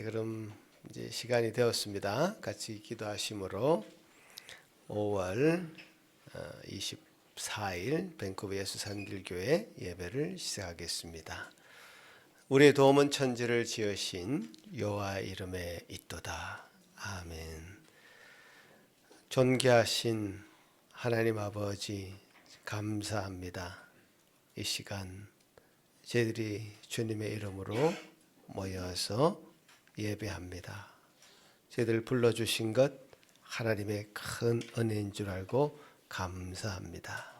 그럼 이제 시간이 되었습니다. 같이 기도하심으로 5월 24일 밴쿠버 예수산길교회 예배를 시작하겠습니다. 우리의 도움은 천지를 지으신 여호와 이름에 있도다. 아멘. 존귀하신 하나님 아버지 감사합니다. 이 시간 저희들이 주님의 이름으로 모여서 예배합니다. 저희들 불러주신 것 하나님의 큰 은혜인 줄 알고 감사합니다.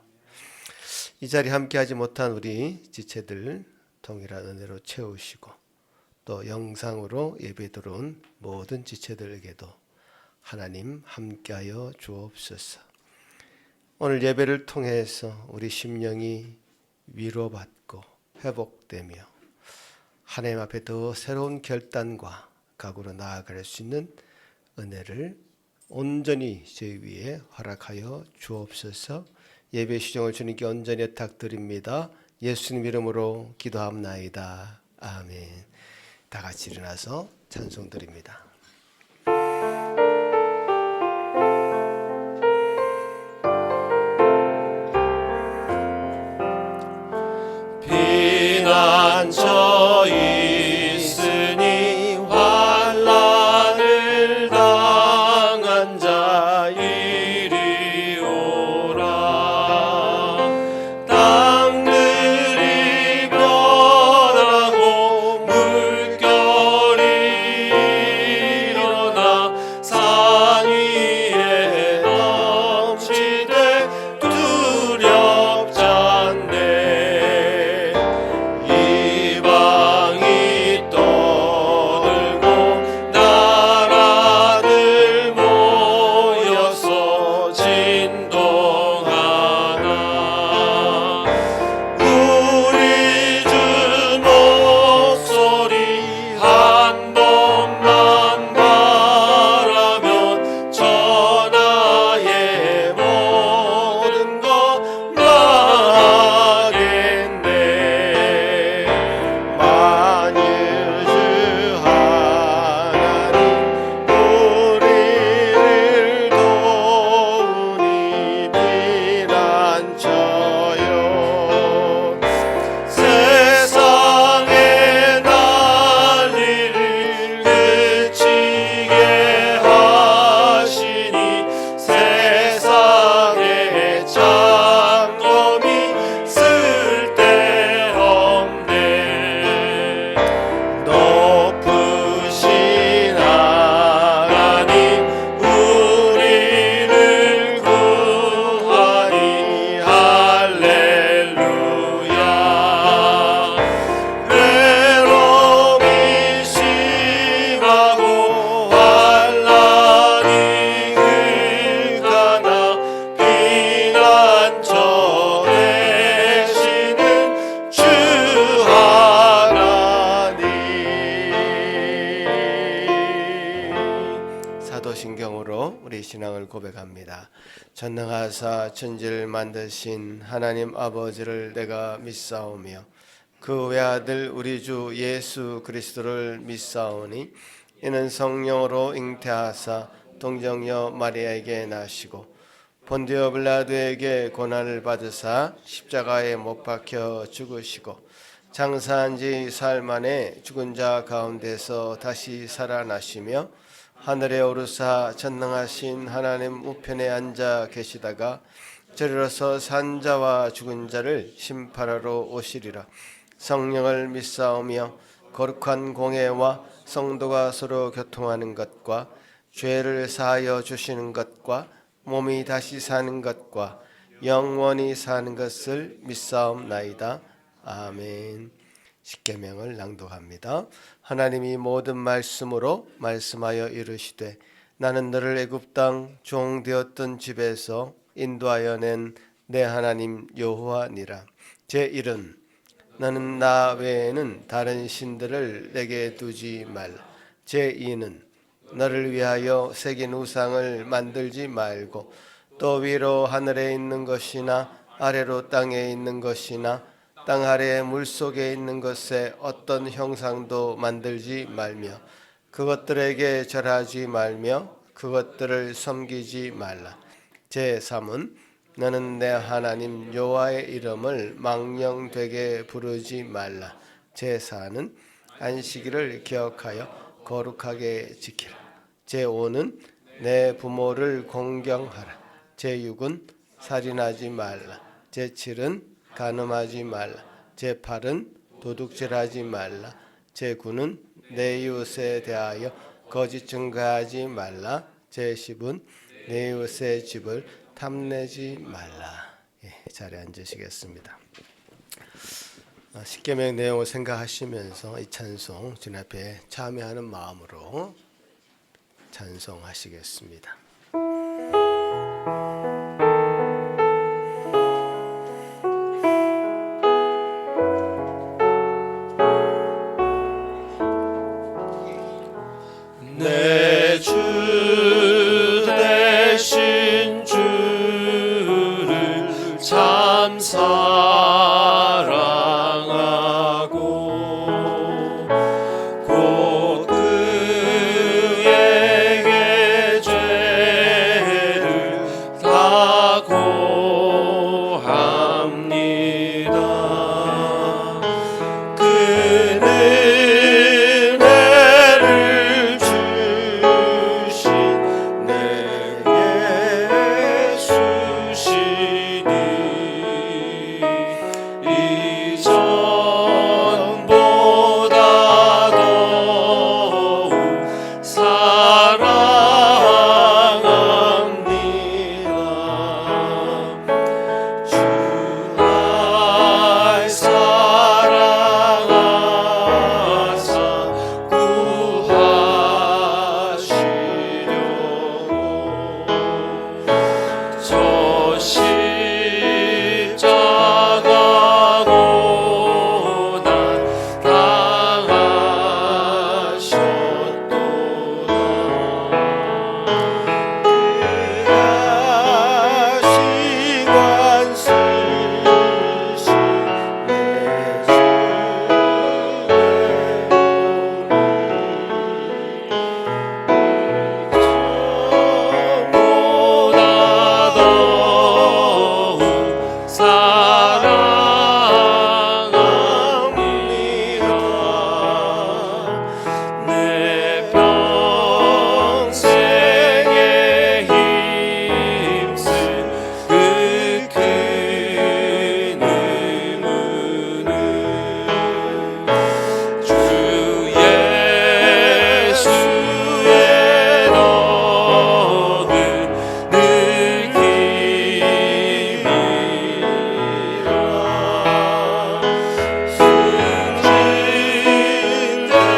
이 자리에 함께하지 못한 우리 지체들 동일한 은혜로 채우시고 또 영상으로 예배 들어온 모든 지체들에게도 하나님 함께하여 주옵소서. 오늘 예배를 통해서 우리 심령이 위로받고 회복되며 하나님 앞에 더 새로운 결단과 각오로 나아갈 수 있는 은혜를 온전히 저희 위에 허락하여 주옵소서. 예배 시정을 주님께 온전히 부탁드립니다. 예수님 이름으로 기도합나이다. 아멘. 다 같이 일어나서 찬송 드립니다. 피난처 있으니 환난을 당한 자 이리 오라. 땅들이 변하고 물결이 일어나 산 위에 넘치되 두렵지 않네. 이방이 떠들고 나라들 모여서 진동하나. 우리 주 목소리 한 번만 바라면 천하의 모든 것 나겠네. 만일 주 하나님 우리를 도우니 피난처여. 세상의 난리를 그치게 하시니 세상의 장엄이 쓸데없네. 높으신 하나님 우리를 구하니 할렐루야. 외로움이 심하고 환난이 극하나 피난처 되시는 주 하나님. 사도신경으로 우리 신앙을 고백합니다. 전능하사 천지를 만드신 하나님 아버지를 내가 믿사오며 그 외아들 우리 주 예수 그리스도를 믿사오니 이는 성령으로 잉태하사 동정녀 마리아에게 나시고 본디오 빌라도에게 고난을 받으사 십자가에 못 박혀 죽으시고 장사한 지 사흘 만에 죽은 자 가운데서 다시 살아나시며 하늘에 오르사 전능하신 하나님 우편에 앉아 계시다가 저리로서 산 자와 죽은 자를 심판하러 오시리라. 성령을 믿사오며 거룩한 공회와 성도가 서로 교통하는 것과 죄를 사하여 주시는 것과 몸이 다시 사는 것과 영원히 사는 것을 믿사옵나이다. 아멘. 십계명을 낭독합니다. 하나님이 모든 말씀으로 말씀하여 이르시되 나는 너를 애굽 땅 종 되었던 집에서 인도하여 낸 내 하나님 여호와니라. 제1은 너는 나 외에는 다른 신들을 내게 두지 말라. 제2는 너를 위하여 새긴 우상을 만들지 말고 또 위로 하늘에 있는 것이나 아래로 땅에 있는 것이나 땅 아래 물속에 있는 것에 어떤 형상도 만들지 말며 그것들에게 절하지 말며 그것들을 섬기지 말라. 제3은 너는 내 하나님 여호와의 이름을 망령되게 부르지 말라. 제4는 안식일을 기억하여 거룩하게 지키라. 제5는 내 부모를 공경하라. 제6은 살인하지 말라. 제7은 간음하지 말라. 제8은 도둑질하지 말라. 제9는 내 이웃에 대하여 거짓 증거하지 말라. 제10은 내 이웃의 집을 탐내지 말라. 자리에 앉으시겠습니다. 십계명 내용을 생각하시면서 이 찬송 주님 앞에 참여하는 마음으로 찬송하시겠습니다. 내 주 대신 주를 참 사랑하고 곧 그에게 죄를 다 고합니다. 그는 은혜를 주신 내 예수시니 이전보다 더욱 사랑합니다. 주 날 사랑하사 구하시려고 저 십자가 고난 당하셨도다. 시간 쓰신 내 보다 더욱 사랑합니다. 내 평생에 힘쓴 그 큰 의무는 주 예수의 덕을 늘 힘이라. 숨진 때까지 내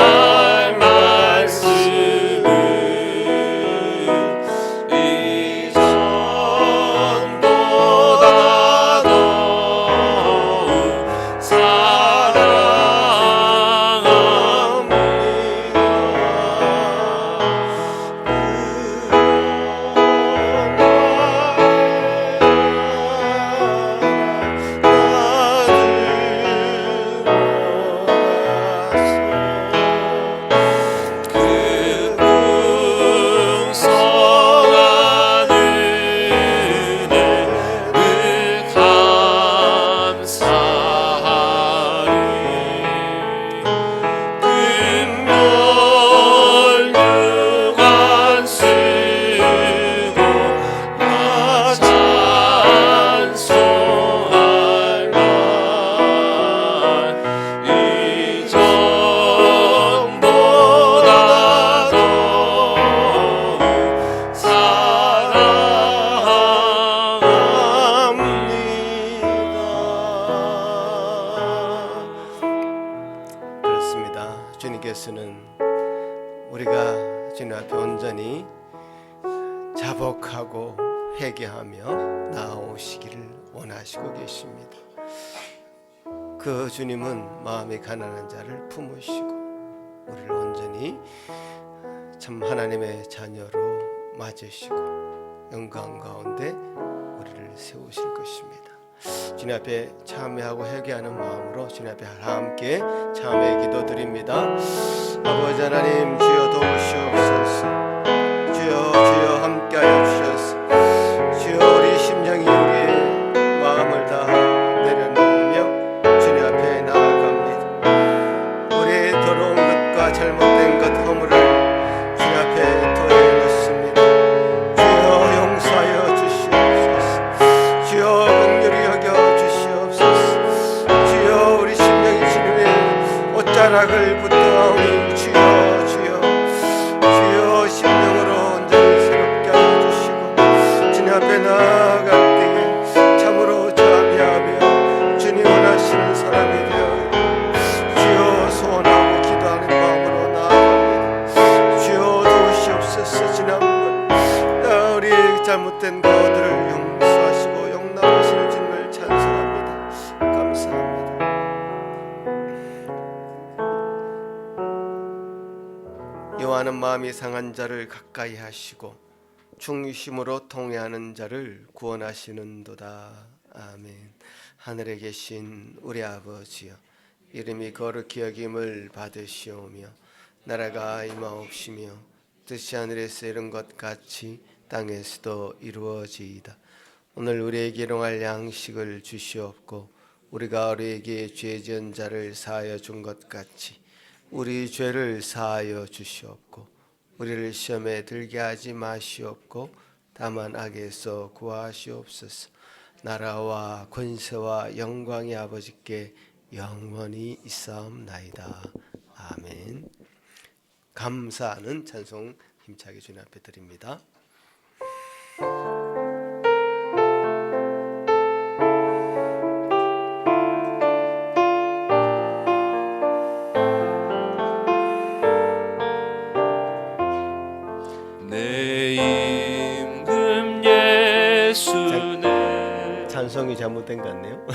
할 말씀은 이전보다 더욱 그 풍성한 은혜를 감사하리. 금멸 유관 쓰고 나 찬송할 날 이전보다 더욱 사랑합니다. 그렇습니다. 주님께서는 우리가 주님 앞에 온전히 자복하고 회개하며 나아오시기를 원하시고 계십니다. 그 주님은 마음이 가난한 자를 품으시고 우리를 온전히 참 하나님의 자녀로 맞으시고 영광 가운데 우리를 세우실 것입니다. 주님 앞에 참회하고 회개하는 마음으로 주님 앞에 함께 참회 기도드립니다. 아버지 하나님, 주여 도우시옵소서. 주여 함께하여 주셔서 주여 우리 심령이 우리의 마음을 다 내려놓으며 주님 앞에 나아갑니다. 우리의 더러운 것과 잘못된 것 허물을 주님 앞에 토해놓습니다. 주여 용서하여 주시옵소서. 주여 긍휼히 여겨 주시옵소서. 주여 우리 심령이 주님의 옷자락을 붙들어오니 주여 심령으로 온전히 새롭게 하여 주시고 주님 앞에 나아갈 때에 참으로 참여하며 주님 원하시는 사람이 되어 주여 소원하고 기도하는 마음으로 나아갑니다. 주여 도우시옵소서. 지난번 우리 잘못된 것들을 용서하시고 용납하시는 주님을 찬송합니다. 감사합니다. 여호와는 마음이 상한 자를 가까이 하시고 중심으로 통회하는 자를 구원하시는도다. 아멘. 하늘에 계신 우리 아버지여, 이름이 거룩히 여김을 받으시오며 나라가 임하옵시며 뜻이 하늘에서 이룬 것 같이 땅에서도 이루어지이다. 오늘 우리에게 일용할 양식을 주시옵고 우리가 우리에게 죄 지은 자를 사하여 준 것 같이 우리 죄를 사하여 주시옵고 우리를 시험에 들게 하지 마시옵고 다만 악에서 구하시옵소서. 나라와 권세와 영광이 아버지께 영원히 있사옵나이다. 아멘. 감사하는 찬송 힘차게 주님 앞에 드립니다. 내 임금 예수네. 찬송이 잘못된 것 같네요.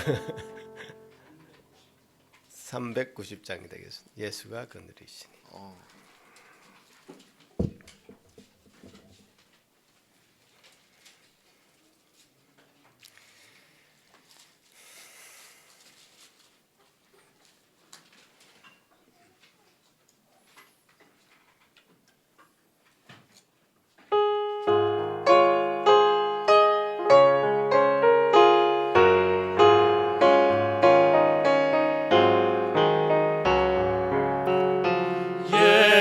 390장이 되겠습니다. 예수가 그늘이시니. 예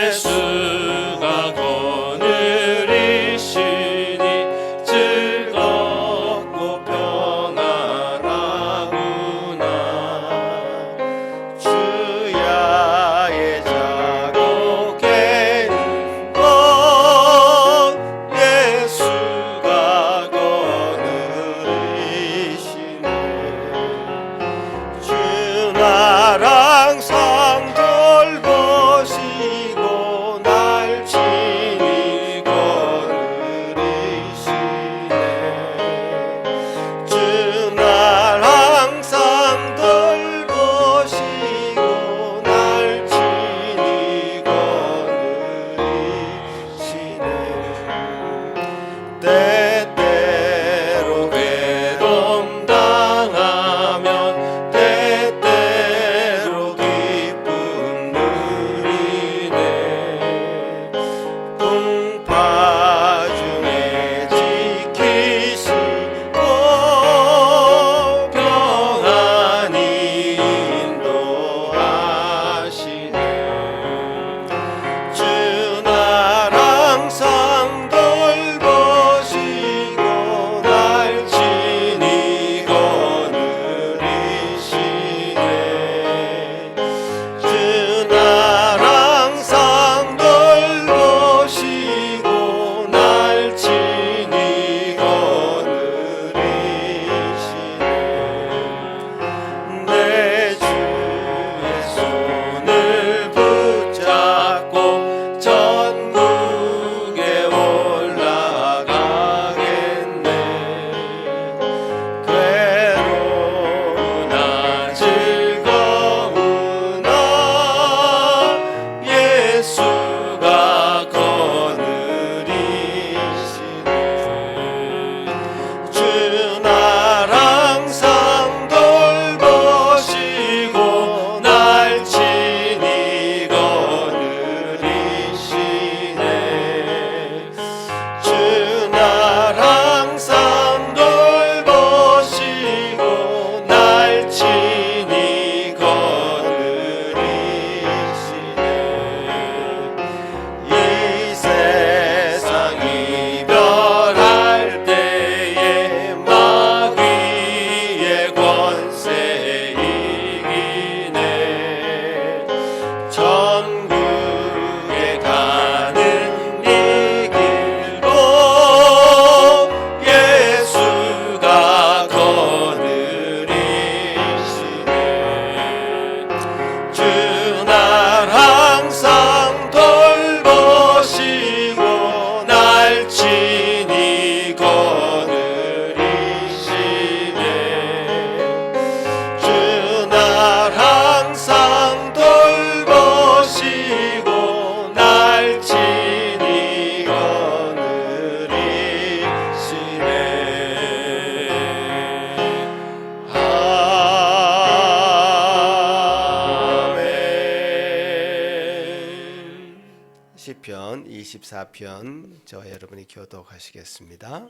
24편 저와 여러분이 교독하시겠습니다.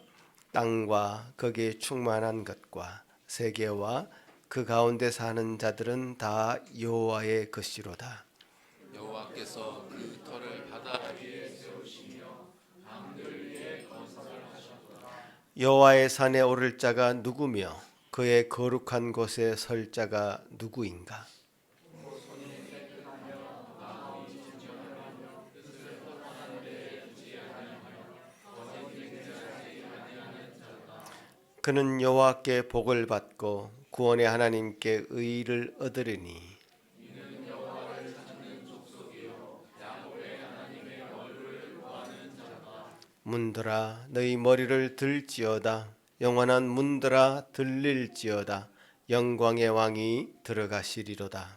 땅과 거기에 충만한 것과 세계와 그 가운데 사는 자들은 다 여호와의 것이로다. 여호와께서 그 터를 바다 위에 여호와의 산에 오를 자가 누구며 그의 거룩한 곳에 설 자가 누구인가? 그는 여호와께 복을 받고 구원의 하나님께 의를 얻으리니 문들아 너희 머리를 들지어다. 영원한 문들아 들릴지어다. 영광의 왕이 들어가시리로다.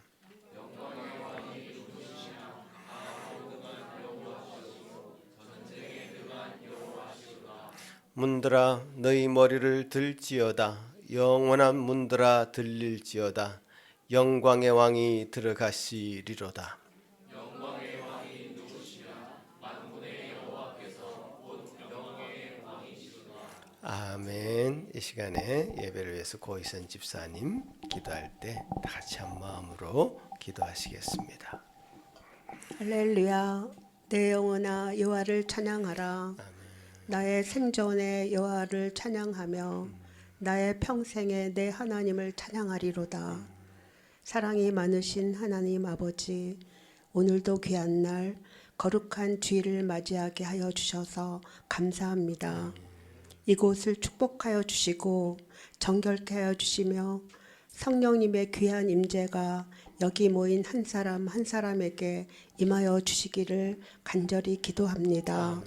문들아 너희 머리를 들지어다. 영원한 문들아 들릴지어다. 영광의 왕이 들어가시리로다. 아멘. 이 시간에 예배를 위해서 고희선 집사님 기도할 때 다 같이 한 마음으로 기도하시겠습니다. 할렐루야. 내 영혼아 여호와를 찬양하라. 나의 생존에 여호와를 찬양하며 나의 평생에 내 하나님을 찬양하리로다. 사랑이 많으신 하나님 아버지, 오늘도 귀한 날 거룩한 주일을 맞이하게 하여 주셔서 감사합니다. 이곳을 축복하여 주시고 정결케 하여 주시며 성령님의 귀한 임재가 여기 모인 한 사람 한 사람에게 임하여 주시기를 간절히 기도합니다.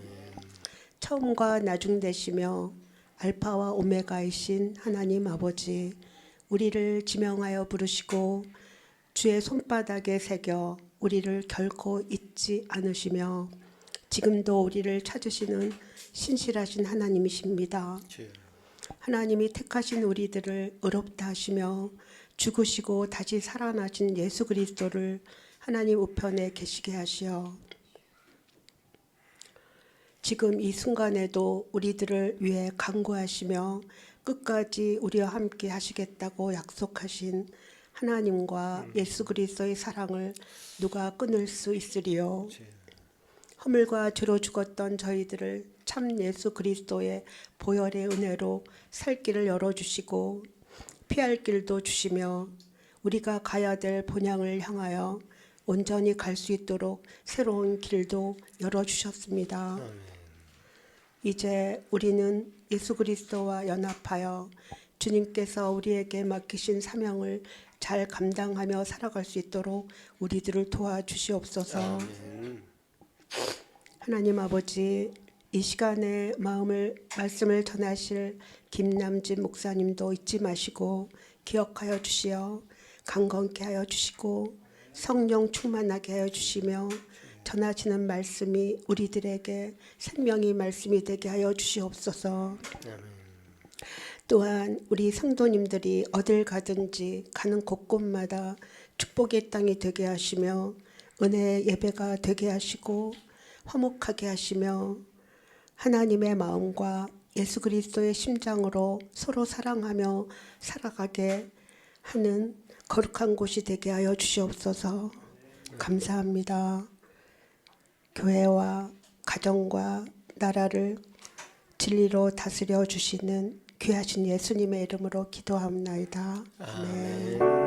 처음과 나중 되시며 알파와 오메가이신 하나님 아버지, 우리를 지명하여 부르시고 주의 손바닥에 새겨 우리를 결코 잊지 않으시며 지금도 우리를 찾으시는 신실하신 하나님이십니다. 하나님이 택하신 우리들을 의롭다 하시며 죽으시고 다시 살아나신 예수 그리스도를 하나님 우편에 계시게 하시어 지금 이 순간에도 우리들을 위해 간구하시며 끝까지 우리와 함께 하시겠다고 약속하신 하나님과 예수 그리스도의 사랑을 누가 끊을 수 있으리요. 허물과 죄로 죽었던 저희들을 참 예수 그리스도의 보혈의 은혜로 살 길을 열어주시고 피할 길도 주시며 우리가 가야 될 본향을 향하여 온전히 갈 수 있도록 새로운 길도 열어주셨습니다. 이제 우리는 예수 그리스도와 연합하여 주님께서 우리에게 맡기신 사명을 잘 감당하며 살아갈 수 있도록 우리들을 도와주시옵소서. 하나님 아버지, 이 시간에 말씀을 전하실 김남진 목사님도 잊지 마시고 기억하여 주시어 강건케 하여 주시고 성령 충만하게 하여 주시며 전하시는 말씀이 우리들에게 생명의 말씀이 되게 하여 주시옵소서. 또한 우리 성도님들이 어딜 가든지 가는 곳곳마다 축복의 땅이 되게 하시며 은혜의 예배가 되게 하시고 화목하게 하시며 하나님의 마음과 예수 그리스도의 심장으로 서로 사랑하며 살아가게 하는 거룩한 곳이 되게 하여 주시옵소서. 감사합니다. 교회와 가정과 나라를 진리로 다스려 주시는 귀하신 예수님의 이름으로 기도합나이다. 아멘.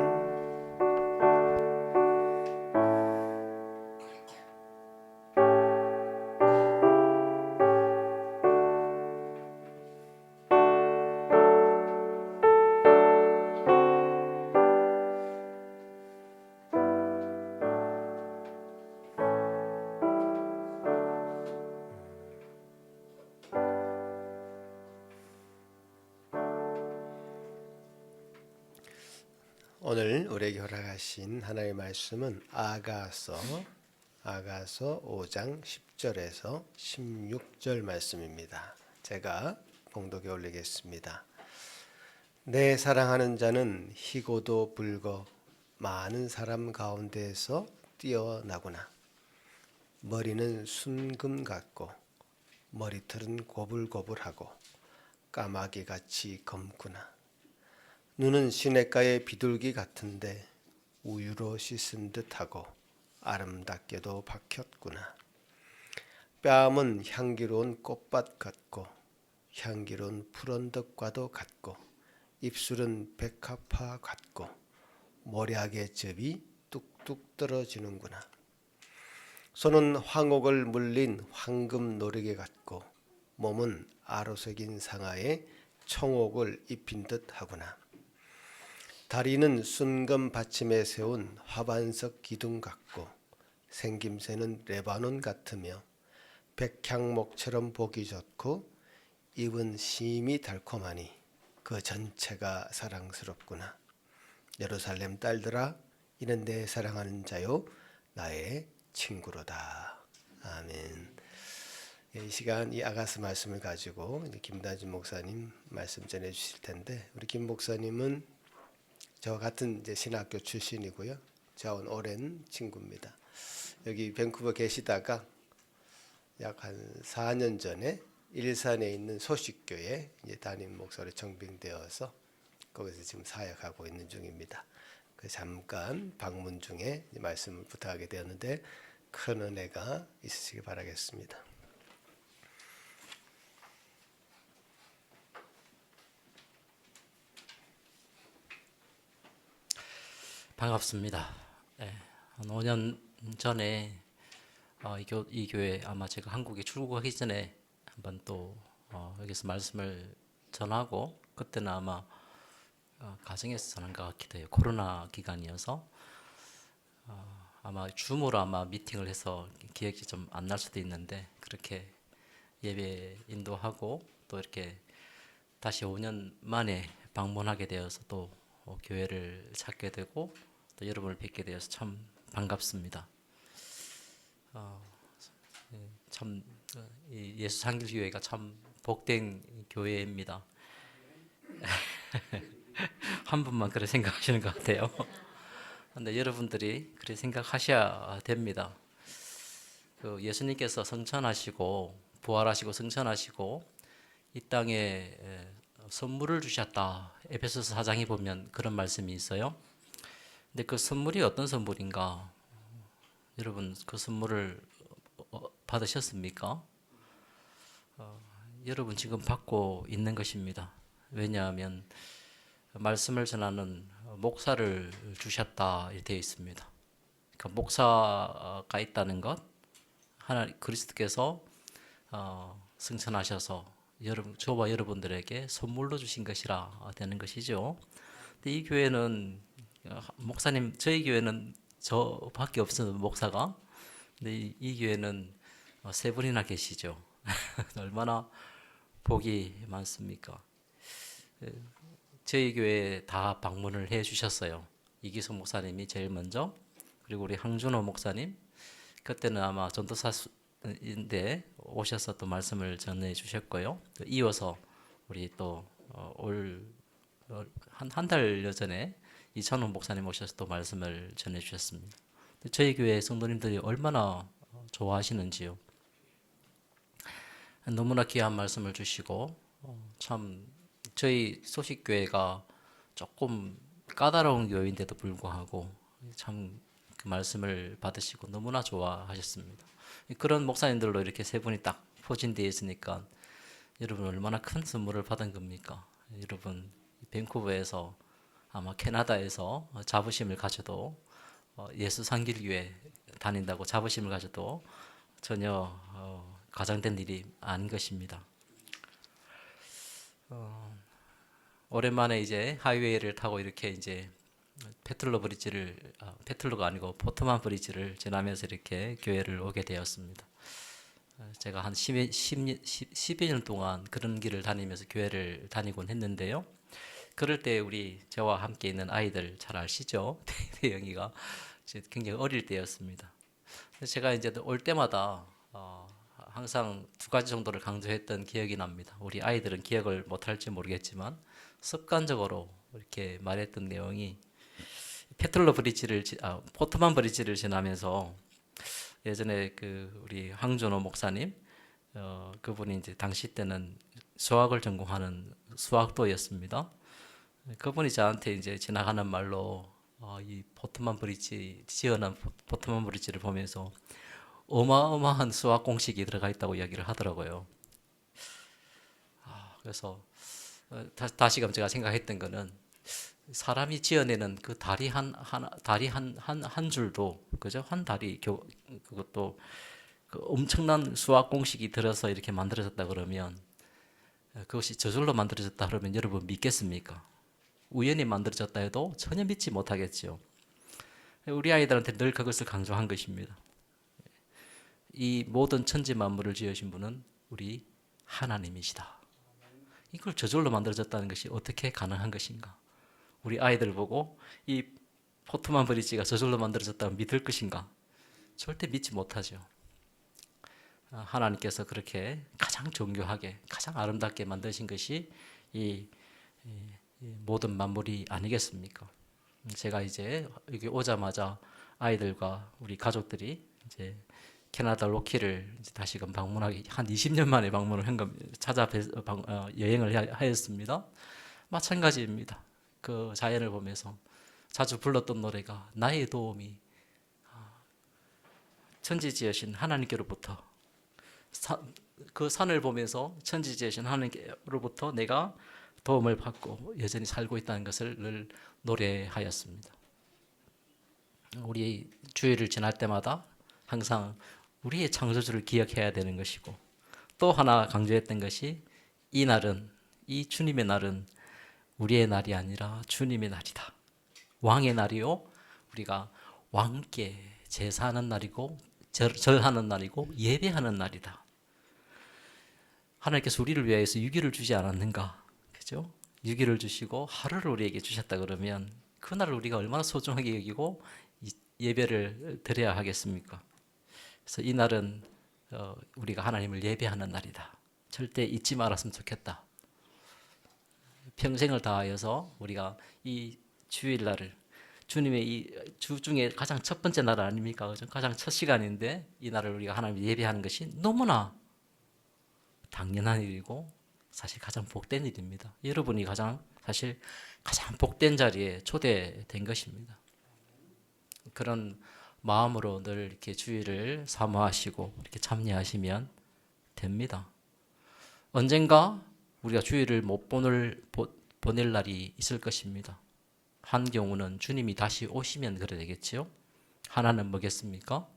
오늘 우리에게 허락하신 하나님의 말씀은 아가서 5장 10절에서 16절 말씀입니다. 제가 봉독에 올리겠습니다. 내 사랑하는 자는 희고도 불고 많은 사람 가운데에서 뛰어나구나. 머리는 순금 같고 머리털은 고불고불하고 까마귀같이 검구나. 눈은 시냇가의 비둘기 같은데 우유로 씻은 듯하고 아름답게도 박혔구나. 뺨은 향기로운 꽃밭 같고 향기로운 푸른덕과도 같고 입술은 백합화 같고 모략의 즙이 뚝뚝 떨어지는구나. 손은 황옥을 물린 황금 노르개 같고 몸은 아로색인 상아에 청옥을 입힌 듯 하구나. 다리는 순금 받침에 세운 화반석 기둥 같고 생김새는 레바논 같으며 백향목처럼 보기 좋고 입은 심이 달콤하니 그 전체가 사랑스럽구나. 예루살렘 딸들아, 이는 내 사랑하는 자요 나의 친구로다. 아멘. 이 시간 이 아가스 말씀을 가지고 김다진 목사님 말씀 전해 주실 텐데, 우리 김 목사님은 저와 같은 이제 신학교 출신이고요. 저와는 오랜 친구입니다. 여기 밴쿠버 계시다가 약 한 4년 전에 일산에 있는 소식교회 이제 담임 목사로 정빙되어서 거기서 지금 사역하고 있는 중입니다. 그 잠깐 방문 중에 말씀을 부탁하게 되었는데 큰 은혜가 있으시길 바라겠습니다. 반갑습니다. 한 5년 전에 이 교회 아마 제가 한국에 출국하기 전에 한번 또 여기서 말씀을 전하고, 그때는 아마 가정에서 전한 것 같기도 해요. 코로나 기간이어서 아마 줌으로 아마 미팅을 해서 기억이 좀 안 날 수도 있는데, 그렇게 예배 인도하고 또 이렇게 다시 5년 만에 방문하게 되어서 또 교회를 찾게 되고 또 여러분을 뵙게 되어서 참 반갑습니다. 참 예수 상길교회가 참 복된 교회입니다. 한 분만 그렇게 생각하시는 것 같아요. 근데 여러분들이 그렇게 생각하셔야 됩니다. 그 예수님께서 성천하시고 부활하시고 성천하시고 이 땅에 선물을 주셨다. 에베소서 4장에 보면 그런 말씀이 있어요. 근데 그 선물이 어떤 선물인가? 여러분 그 선물을 받으셨습니까? 여러분 지금 받고 있는 것입니다. 왜냐하면 말씀을 전하는 목사를 주셨다 이렇게 되어 있습니다. 그러니까 목사가 있다는 것, 하나님 그리스도께서 승천하셔서 저와 여러분들에게 선물로 주신 것이라 되는 것이죠. 근데 이 교회는 목사님, 저희 교회는 저밖에 없어요, 목사가. 근데 이 교회는 세 분이나 계시죠. 얼마나 복이 많습니까? 저희 교회에 다 방문을 해 주셨어요. 이기성 목사님이 제일 먼저, 그리고 우리 항준호 목사님, 그때는 아마 전도사인데 오셔서 또 말씀을 전해 주셨고요. 또 이어서 우리 또 한 달 전에 이찬원 목사님 오셔서 또 말씀을 전해 주셨습니다. 저희 교회 성도님들이 얼마나 좋아하시는지요. 너무나 귀한 말씀을 주시고 참 저희 소식교회가 조금 까다로운 교회인데도 불구하고 참 그 말씀을 받으시고 너무나 좋아하셨습니다. 그런 목사님들로 이렇게 세 분이 딱 포진되어 있으니까 여러분 얼마나 큰 선물을 받은 겁니까? 여러분 밴쿠버에서 아마 캐나다에서 자부심을 가져도 예수 상길교회 다닌다고 자부심을 가져도 전혀 가장된 일이 아닌 것입니다. 오랜만에 이제 하이웨이를 타고 이렇게 이제 페틀로가 아니고 포트만 브리지를 지나면서 이렇게 교회를 오게 되었습니다. 제가 한 10여 년 동안 그런 길을 다니면서 교회를 다니곤 했는데요. 그럴 때 저와 함께 있는 아이들 잘 아시죠? 태영이가 굉장히 어릴 때였습니다. 제가 이제 올 때마다 항상 두 가지 정도를 강조했던 기억이 납니다. 우리 아이들은 기억을 못할지 모르겠지만 습관적으로 이렇게 말했던 내용이 포트만 브리지를 지나면서 예전에 그 우리 황준호 목사님 그분이 이제 당시 때는 수학을 전공하는 수학도였습니다. 그분이 저한테 이제 지나가는 말로 이 포트만 브릿지 지어낸 포트만 브릿지를 보면서 어마어마한 수학 공식이 들어가 있다고 이야기를 하더라고요. 그래서 다시금 제가 생각했던 거는 사람이 지어내는 그 다리 한 줄도 그죠? 한 다리 그것도 그 엄청난 수학 공식이 들어서 이렇게 만들어졌다 그러면 그것이 저절로 만들어졌다 그러면 여러분 믿겠습니까? 우연히 만들어졌다 해도 전혀 믿지 못하겠죠. 우리 아이들한테 늘 그것을 강조한 것입니다. 이 모든 천지 만물을 지으신 분은 우리 하나님이시다. 이걸 저절로 만들어졌다는 것이 어떻게 가능한 것인가? 우리 아이들 보고 이 포트만 브릿지가 저절로 만들어졌다고 믿을 것인가? 절대 믿지 못하죠. 하나님께서 그렇게 가장 정교하게 가장 아름답게 만드신 것이 이 모든 만물이 아니겠습니까? 제가 이제 여기 오자마자 아이들과 우리 가족들이 이제 캐나다 로키를 이제 다시금 방문하기 한 20년 만에 방문을 여행을 하였습니다. 마찬가지입니다. 그 자연을 보면서 자주 불렀던 노래가 나의 도움이 천지지으신 하나님께로부터 그 산을 보면서 천지지으신 하나님께로부터 내가 도움을 받고 여전히 살고 있다는 것을 늘 노래하였습니다. 우리 주일을 지날 때마다 항상 우리의 창조주를 기억해야 되는 것이고 또 하나 강조했던 것이 이 날은 이 주님의 날은 우리의 날이 아니라 주님의 날이다. 왕의 날이요 우리가 왕께 제사하는 날이고 절하는 날이고 예배하는 날이다. 하나님께서 우리를 위해서 유기를 주지 않았는가? 그죠? 유기를 주시고 하루를 우리에게 주셨다 그러면 그날을 우리가 얼마나 소중하게 여기고 예배를 드려야 하겠습니까? 그래서 이 날은 우리가 하나님을 예배하는 날이다. 절대 잊지 말았으면 좋겠다. 평생을 다하여서 우리가 이 주일날을 주님의 이 주 중에 가장 첫 번째 날 아닙니까? 그죠? 가장 첫 시간인데 이 날을 우리가 하나님을 예배하는 것이 너무나 당연한 일이고 사실 가장 복된 일입니다. 여러분이 사실 가장 복된 자리에 초대된 것입니다. 그런 마음으로 늘 이렇게 주일을 사모하시고 이렇게 참여하시면 됩니다. 언젠가 우리가 주일을 못 보낼 날이 있을 것입니다. 한 경우는 주님이 다시 오시면 그래 되겠지요. 하나는 뭐겠습니까?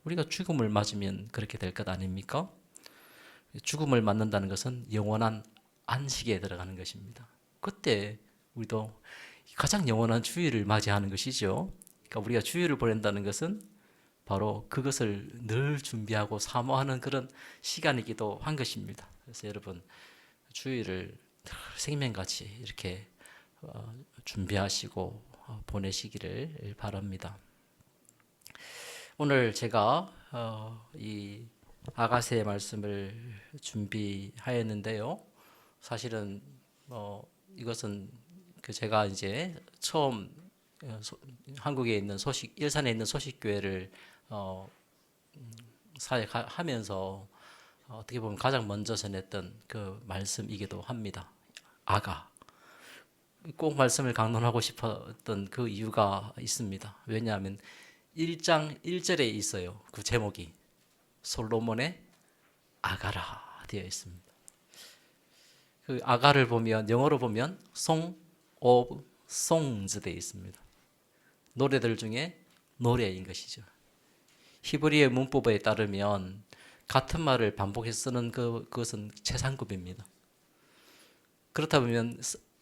우리가 죽음을 맞으면 그렇게 될 것 아닙니까? 죽음을 맞는다는 것은 영원한 안식에 들어가는 것입니다. 그때 우리도 가장 영원한 주일을 맞이하는 것이죠. 그러니까 우리가 주일을 보낸다는 것은 바로 그것을 늘 준비하고 사모하는 그런 시간이기도 한 것입니다. 그래서 여러분 주일을 생명같이 이렇게 준비하시고 보내시기를 바랍니다. 오늘 제가 이 아가새의 말씀을 준비하였는데요. 사실은 이것은 제가 이제 처음 한국에 있는 일산에 있는 소식교회를 사역하면서 어떻게 보면 가장 먼저 전했던 그 말씀이기도 합니다. 아가. 꼭 말씀을 강론하고 싶었던 그 이유가 있습니다. 왜냐하면 1장 1절에 있어요. 그 제목이 솔로몬의 아가라 되어 있습니다. 그 아가를 보면 영어로 보면 Song of Songs 되어 있습니다. 노래들 중에 노래인 것이죠. 히브리어 문법에 따르면 같은 말을 반복해서 쓰는 그것은 최상급입니다. 그렇다 보면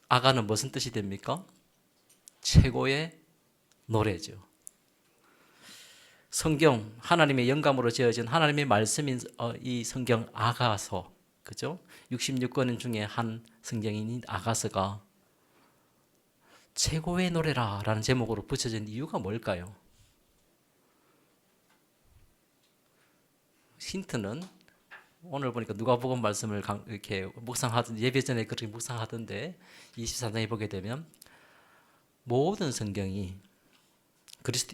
아가는 무슨 뜻이 됩니까? 최고의 노래죠. 성경, 하나님의 영감으로 지어진 하나님의 말씀인 이 성경 아가서, 그죠? 66권 중에 한 성경인 아가서가 최고의 노래라라는 제목으로 붙여진 이유가 뭘까요? 힌트는 오늘 보니까 누가복음 말씀을 이렇게 묵상하던 예배 전에 그렇게 묵상하던데 24장에 보게 되면 모든 성경이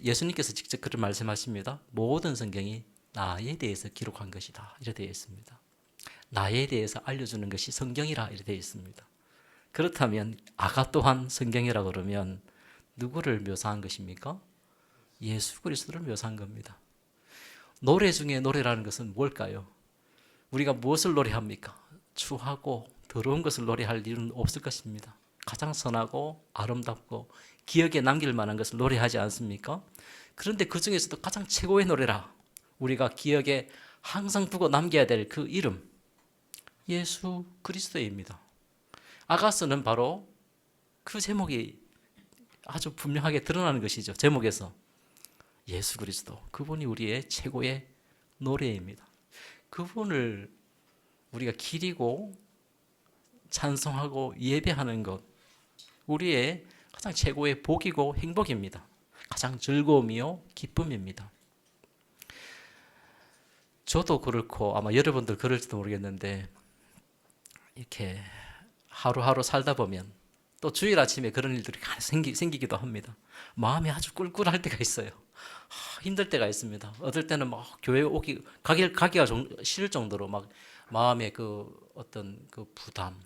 예수님께서 직접 그런 말씀하십니다. 모든 성경이 나에 대해서 기록한 것이다. 이렇게 되어 있습니다. 나에 대해서 알려주는 것이 성경이라 이렇게 되어 있습니다. 그렇다면 아가 또한 성경이라 그러면 누구를 묘사한 것입니까? 예수 그리스도를 묘사한 겁니다. 노래 중에 노래라는 것은 뭘까요? 우리가 무엇을 노래합니까? 추하고 더러운 것을 노래할 일은 없을 것입니다. 가장 선하고 아름답고 기억에 남길 만한 것을 노래하지 않습니까? 그런데 그 중에서도 가장 최고의 노래라, 우리가 기억에 항상 두고 남겨야 될 그 이름, 예수 그리스도입니다. 아가서는 바로 그 제목이 아주 분명하게 드러나는 것이죠. 제목에서 예수 그리스도, 그분이 우리의 최고의 노래입니다. 그분을 우리가 기리고 찬송하고 예배하는 것, 우리의 가장 최고의 복이고 행복입니다. 가장 즐거움이요 기쁨입니다. 저도 그렇고 아마 여러분들 그럴지도 모르겠는데, 이렇게 하루하루 살다 보면 또 주일 아침에 그런 일들이 생기기도 합니다. 마음이 아주 꿀꿀할 때가 있어요. 힘들 때가 있습니다. 어떨 때는 막 교회 가기가 싫을 정도로 막 마음의 그 어떤 그 부담,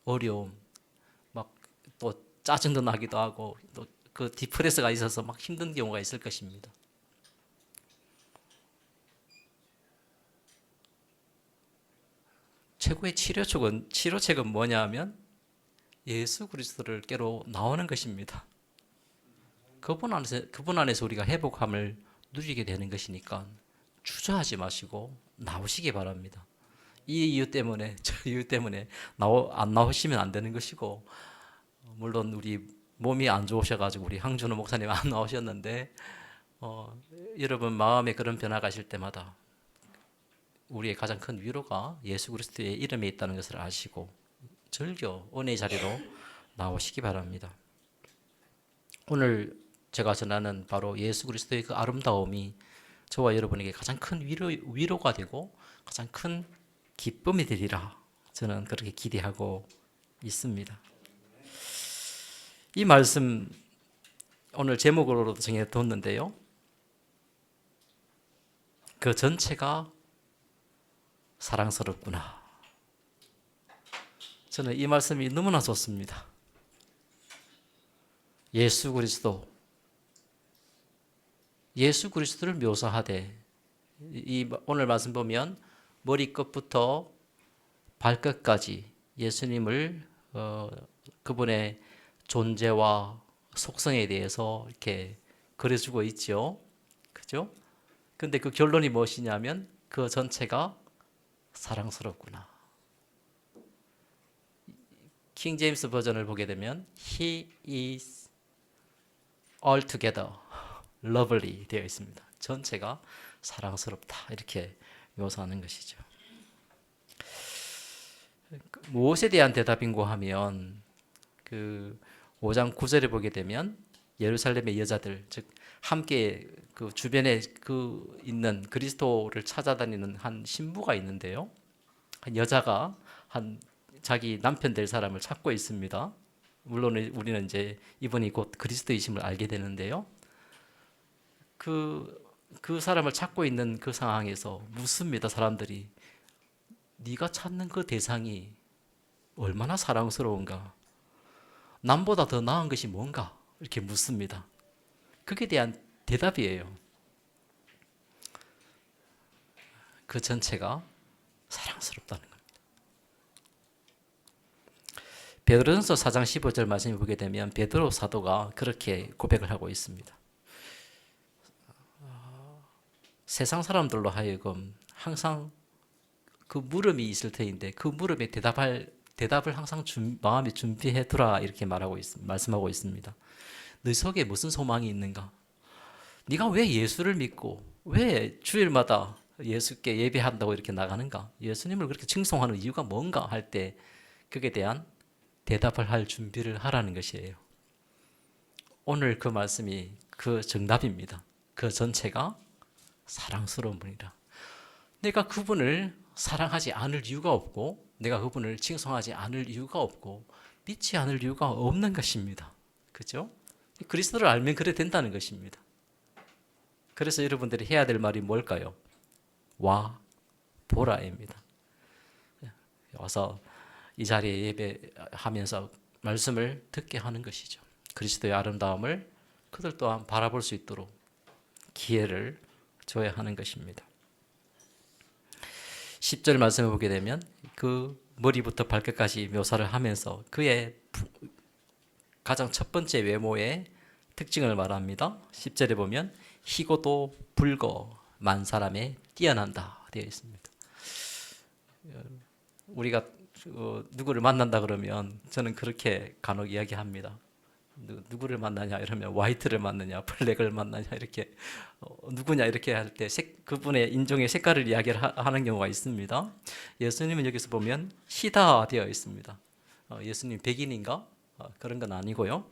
어려움, 막 또 짜증도 나기도 하고 또 그 디프레스가 있어서 막 힘든 경우가 있을 것입니다. 최고의 치료책은 뭐냐 하면 예수 그리스도를 깨로 나오는 것입니다. 그분 안에서 우리가 회복함을 누리게 되는 것이니까 주저하지 마시고 나오시기 바랍니다. 이 이유 때문에, 저 이유 때문에 안 나오시면 안 되는 것이고, 물론 우리 몸이 안 좋으셔가지고 우리 항준호 목사님 안 나오셨는데, 여러분 마음에 그런 변화가 있을 때마다 우리의 가장 큰 위로가 예수 그리스도의 이름에 있다는 것을 아시고 즐겨 은혜의 자리로 나오시기 바랍니다. 오늘 제가 전하는 바로 예수 그리스도의 그 아름다움이 저와 여러분에게 가장 큰 위로가 되고 가장 큰 기쁨이 되리라, 저는 그렇게 기대하고 있습니다. 이 말씀 오늘 제목으로도 정해뒀는데요, 그 전체가 사랑스럽구나. 저는 이 말씀이 너무나 좋습니다. 예수 그리스도를 묘사하되, 오늘 말씀 보면 머리끝부터 발끝까지 예수님을 그분의 존재와 속성에 대해서 이렇게 그려주고 있죠. 그죠? 근데 그 결론이 무엇이냐면 그 전체가 사랑스럽구나. 킹 제임스 버전을 보게 되면 He is altogether lovely 되어 있습니다. 전체가 사랑스럽다, 이렇게 묘사하는 것이죠. 무엇에 대한 대답인고 하면 그 5장 9절에 보게 되면 예루살렘의 여자들, 즉 함께 그 주변에 있는 그리스도를 찾아다니는 한 신부가 있는데요, 한 여자가 한 자기 남편 될 사람을 찾고 있습니다. 물론 우리는 이제 이분이 곧 그리스도이심을 알게 되는데요, 그 사람을 찾고 있는 그 상황에서 묻습니다. 사람들이 네가 찾는 그 대상이 얼마나 사랑스러운가, 남보다 더 나은 것이 뭔가, 이렇게 묻습니다. 그에 대한 대답이에요. 그 전체가 사랑스럽다는 겁니다. 베드로전서 4장 15절 말씀을 보게 되면 베드로 사도가 그렇게 고백을 하고 있습니다. 세상 사람들로 하여금 항상 그 물음이 있을 터인데 그 물음에 대답을 항상 마음에 준비해 두라, 이렇게 말씀하고 있습니다. 너 속에 무슨 소망이 있는가? 네가 왜 예수를 믿고 왜 주일마다 예수께 예배한다고 이렇게 나가는가? 예수님을 그렇게 칭송하는 이유가 뭔가 할 때 그에 대한 대답을 할 준비를 하라는 것이에요. 오늘 그 말씀이 그 정답입니다. 그 전체가 사랑스러운 분이라. 내가 그분을 사랑하지 않을 이유가 없고, 내가 그분을 칭송하지 않을 이유가 없고, 믿지 않을 이유가 없는 것입니다. 그죠? 그리스도를 알면 그래 된다는 것입니다. 그래서 여러분들이 해야 될 말이 뭘까요? 와 보라입니다. 와서 이 자리에 예배하면서 말씀을 듣게 하는 것이죠. 그리스도의 아름다움을 그들 또한 바라볼 수 있도록 기회를 줘야 하는 것입니다. 10절 말씀을 보게 되면 그 머리부터 발끝까지 묘사를 하면서 그의 가장 첫 번째 외모의 특징을 말합니다. 10절에 보면 희고도 붉어 만 사람에 뛰어난다 되어 있습니다. 우리가 누구를 만난다 그러면 저는 그렇게 간혹 이야기합니다. 누구를 만나냐 이러면 화이트를 만나냐 블랙을 만나냐 이렇게 누구냐 이렇게 할 때 그분의 인종의 색깔을 이야기를 하는 경우가 있습니다. 예수님은 여기서 보면 희다 되어 있습니다. 예수님 백인인가? 그런 건 아니고요.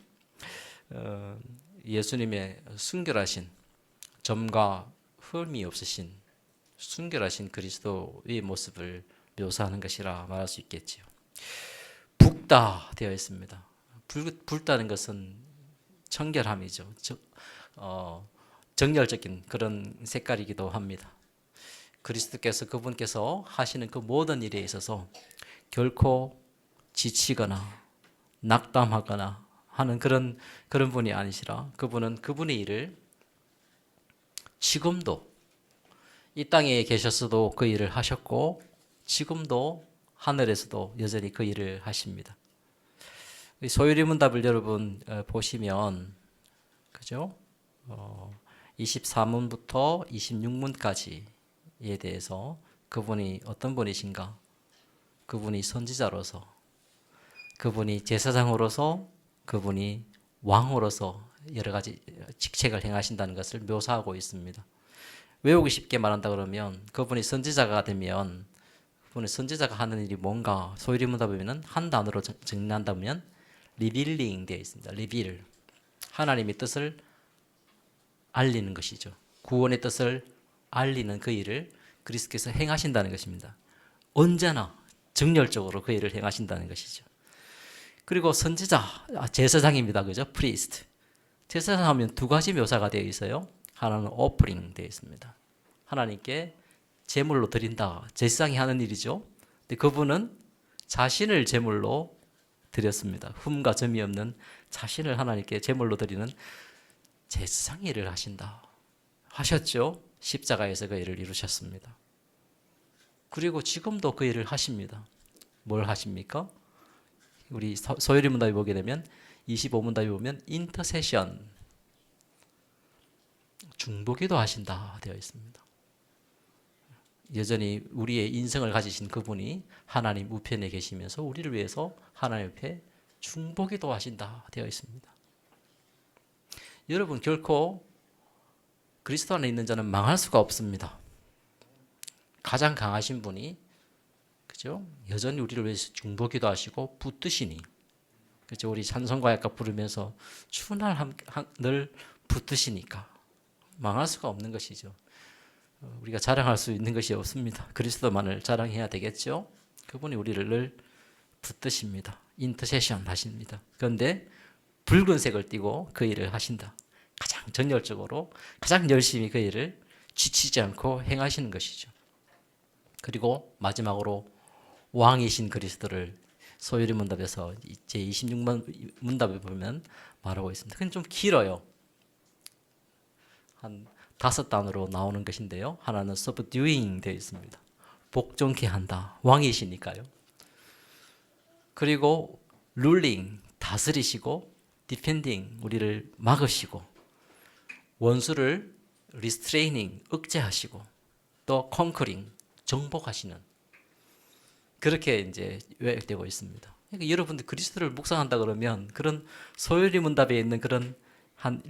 예수님의 순결하신 점과 흠이 없으신 순결하신 그리스도의 모습을 묘사하는 것이라 말할 수 있겠지요. 붉다 되어 있습니다. 붉다는 것은 청결함이죠. 정열적인 그런 색깔이기도 합니다. 그리스도께서 그분께서 하시는 그 모든 일에 있어서 결코 지치거나 낙담하거나 하는 그런 분이 아니시라 그분은 그분의 일을 지금도 이 땅에 계셨어도 그 일을 하셨고 지금도 하늘에서도 여전히 그 일을 하십니다. 소유리 문답을 여러분 보시면 그죠? 24문부터 26문까지에 대해서 그분이 어떤 분이신가? 그분이 선지자로서, 그분이 제사장으로서, 그분이 왕으로서 여러 가지 직책을 행하신다는 것을 묘사하고 있습니다. 외우기 쉽게 말한다 그러면 그분이 선지자가 되면 그분이 선지자가 하는 일이 뭔가 소유리 문답에는 한 단어로 정리한다면 리빌링 되어 있습니다. 리빌. 하나님의 뜻을 알리는 것이죠. 구원의 뜻을 알리는 그 일을 그리스도께서 행하신다는 것입니다. 언제나 정열적으로 그 일을 행하신다는 것이죠. 그리고 선지자, 제사장입니다. 그죠? 프리스트. 제사장 하면 두 가지 묘사가 되어 있어요. 하나는 오프링 되어 있습니다. 하나님께 제물로 드린다. 제사장이 하는 일이죠. 근데 그분은 자신을 제물로 드렸습니다. 흠과 점이 없는 자신을 하나님께 제물로 드리는 제사장 일을 하신다. 하셨죠? 십자가에서 그 일을 이루셨습니다. 그리고 지금도 그 일을 하십니다. 뭘 하십니까? 우리 소유리 문답에 보게 되면 25문답에 보면 인터세션 중보기도 하신다 되어 있습니다. 여전히 우리의 인성을 가지신 그분이 하나님 우편에 계시면서 우리를 위해서 하나님 옆에 중보기도 하신다 되어 있습니다. 여러분 결코 그리스도 안에 있는 자는 망할 수가 없습니다. 가장 강하신 분이 그죠? 여전히 우리를 위해서 중보기도 하시고 붙드시니 그죠? 우리 찬송가 아까 부르면서 추날 늘 붙드시니까 망할 수가 없는 것이죠. 우리가 자랑할 수 있는 것이 없습니다. 그리스도만을 자랑해야 되겠죠. 그분이 우리를 늘 붙드십니다. 인터세션 하십니다. 그런데 붉은색을 띠고 그 일을 하신다. 가장 정열적으로 가장 열심히 그 일을 지치지 않고 행하시는 것이죠. 그리고 마지막으로 왕이신 그리스도를 소유리 문답에서 제 26문 문답에 보면 말하고 있습니다. 그건 좀 길어요. 한 5단어로 나오는 것인데요. 하나는 subduing 되어 있습니다. 복종케 한다. 왕이시니까요. 그리고 ruling 다스리시고 defending 우리를 막으시고 원수를 restraining 억제하시고 또 conquering 정복하시는 그렇게 이제 요약되고 있습니다. 그러니까 여러분들 그리스도를 묵상한다 그러면 그런 소유리 문답에 있는 그런 한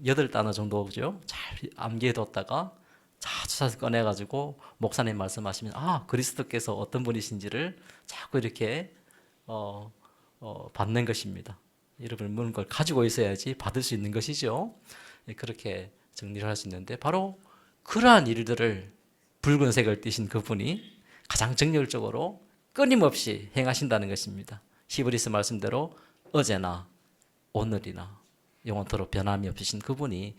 8단어 정도죠. 잘 암기해뒀다가 자주 꺼내가지고 목사님 말씀하시면 그리스도께서 어떤 분이신지를 자꾸 이렇게 받는 것입니다. 여러분 그런 걸 가지고 있어야지 받을 수 있는 것이죠. 그렇게 정리를 할 수 있는데 바로 그러한 일들을 붉은색을 띠신 그분이 가장 정열적으로 끊임없이 행하신다는 것입니다. 히브리서 말씀대로 어제나 오늘이나 영원토록 변함이 없으신 그분이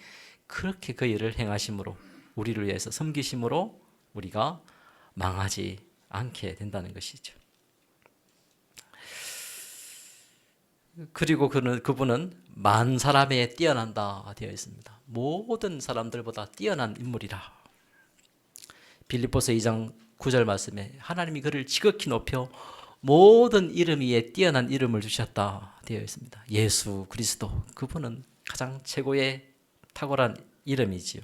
그렇게 그 일을 행하심으로 우리를 위해서 섬기심으로 우리가 망하지 않게 된다는 것이죠. 그리고 그분은 만 사람에 뛰어난다 되어 있습니다. 모든 사람들보다 뛰어난 인물이라. 빌립보서 2장 9절 말씀에 하나님이 그를 지극히 높여 모든 이름 위에 뛰어난 이름을 주셨다 되어 있습니다. 예수 그리스도, 그분은 가장 최고의 탁월한 이름이지요.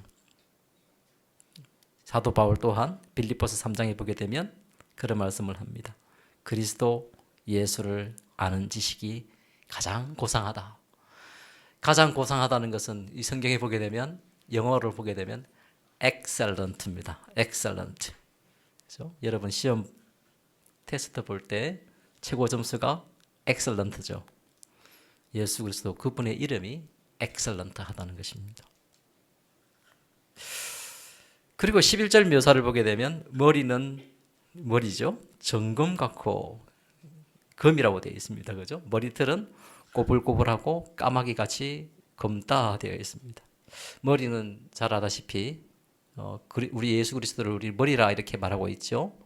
사도 바울 또한 빌립보서 3장에 보게 되면 그런 말씀을 합니다. 그리스도 예수를 아는 지식이 가장 고상하다. 가장 고상하다는 것은 이 성경에 보게 되면, 영어를 보게 되면 excellent입니다. excellent. 그렇죠? 여러분 시험 테스트 볼 때 최고 점수가 excellent죠. 예수 그리스도 그분의 이름이 excellent 하다는 것입니다. 그리고 11절 묘사를 보게 되면 머리는 머리죠. 정금 같고 금이라고 되어 있습니다. 그죠? 머리털은 꼬불꼬불하고 까마귀 같이 검다 되어 있습니다. 머리는 잘 아다시피 우리 예수 그리스도를 우리 머리라 이렇게 말하고 있죠.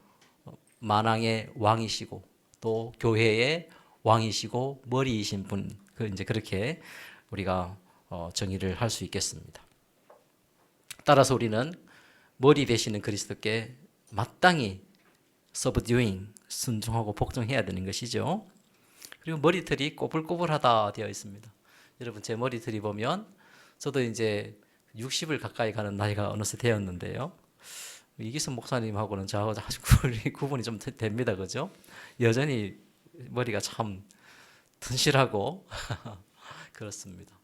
만왕의 왕이시고 또 교회의 왕이시고 머리이신 분, 이제 그렇게 우리가 정의를 할 수 있겠습니다. 따라서 우리는 머리 되시는 그리스도께 마땅히 subduing, 순종하고 복종해야 되는 것이죠. 그리고 머리털이 꼬불꼬불하다 되어 있습니다. 여러분 제 머리털이 보면 저도 이제 60을 가까이 가는 나이가 어느새 되었는데요. 이기순 목사님하고는 저하고 아주 구분이 좀 됩니다. 그죠? 여전히 머리가 참 튼실하고 그렇습니다.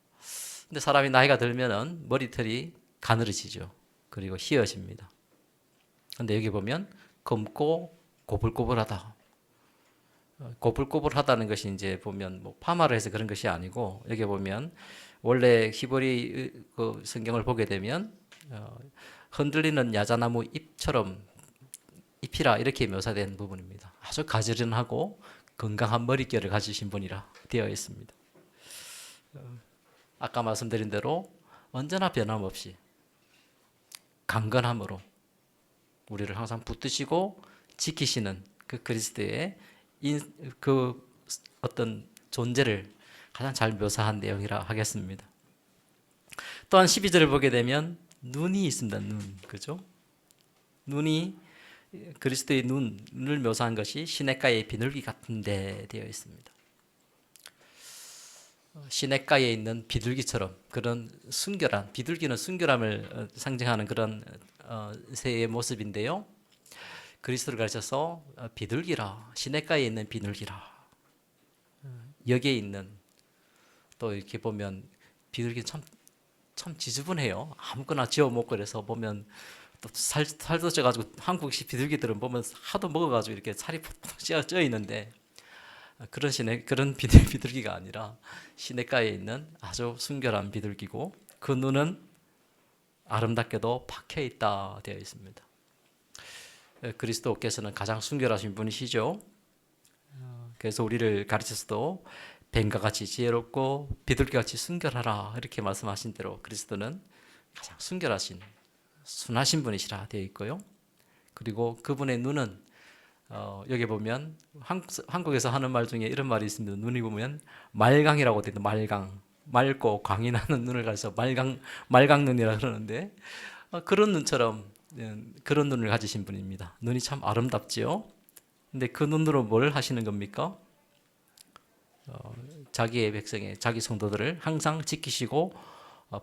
근데 사람이 나이가 들면은 머리털이 가늘어지죠. 그리고 휘어집니다. 근데 여기 보면 검고 꼬불꼬불하다. 꼬불꼬불하다는 것이 이제 보면 뭐 파마를 해서 그런 것이 아니고, 여기 보면 원래 히브리 그 성경을 보게 되면 흔들리는 야자나무 잎처럼 잎이라 이렇게 묘사된 부분입니다. 아주 가지런하고 건강한 머릿결을 가지신 분이라 되어 있습니다. 아까 말씀드린 대로 언제나 변함없이 강건함으로 우리를 항상 붙드시고 지키시는 그 그리스도의 그 어떤 존재를 가장 잘 묘사한 내용이라 하겠습니다. 또한 12절을 보게 되면 눈이 있습니다. 눈, 그죠? 눈이 그리스도의 눈을 묘사한 것이 시냇가의 비둘기 같은데 되어 있습니다. 시냇가에 있는 비둘기처럼 그런 순결한, 비둘기는 순결함을 상징하는 그런 새의 모습인데요. 그리스도를 가르쳐서 비둘기라, 시냇가에 있는 비둘기라, 여기에 있는, 또 이렇게 보면 비둘기는 참 지저분해요. 아무거나 지어 먹고 그래서 보면 또 살도 쪄가지고 한국식 비둘기들은 보면 하도 먹어가지고 이렇게 살이 푹푹 쪄 있는데, 그런 비둘기가 아니라 시냇가에 있는 아주 순결한 비둘기고, 그 눈은 아름답게도 박혀 있다 되어 있습니다. 그리스도께서는 가장 순결하신 분이시죠. 그래서 우리를 가르쳐서도 뱀과 같이 지혜롭고 비둘기같이 순결하라 이렇게 말씀하신 대로 그리스도는 가장 순결하신 순하신 분이시라 되어 있고요. 그리고 그분의 눈은 여기 보면 한국에서 하는 말 중에 이런 말이 있습니다. 눈이 보면 말강이라고 되어 있는데, 맑고 광이 나는 눈을 가리켜 말강눈이라 그러는데, 그런 눈처럼 그런 눈을 가지신 분입니다. 눈이 참 아름답지요. 근데 그 눈으로 뭘 하시는 겁니까? 자기의 백성의, 자기 성도들을 항상 지키시고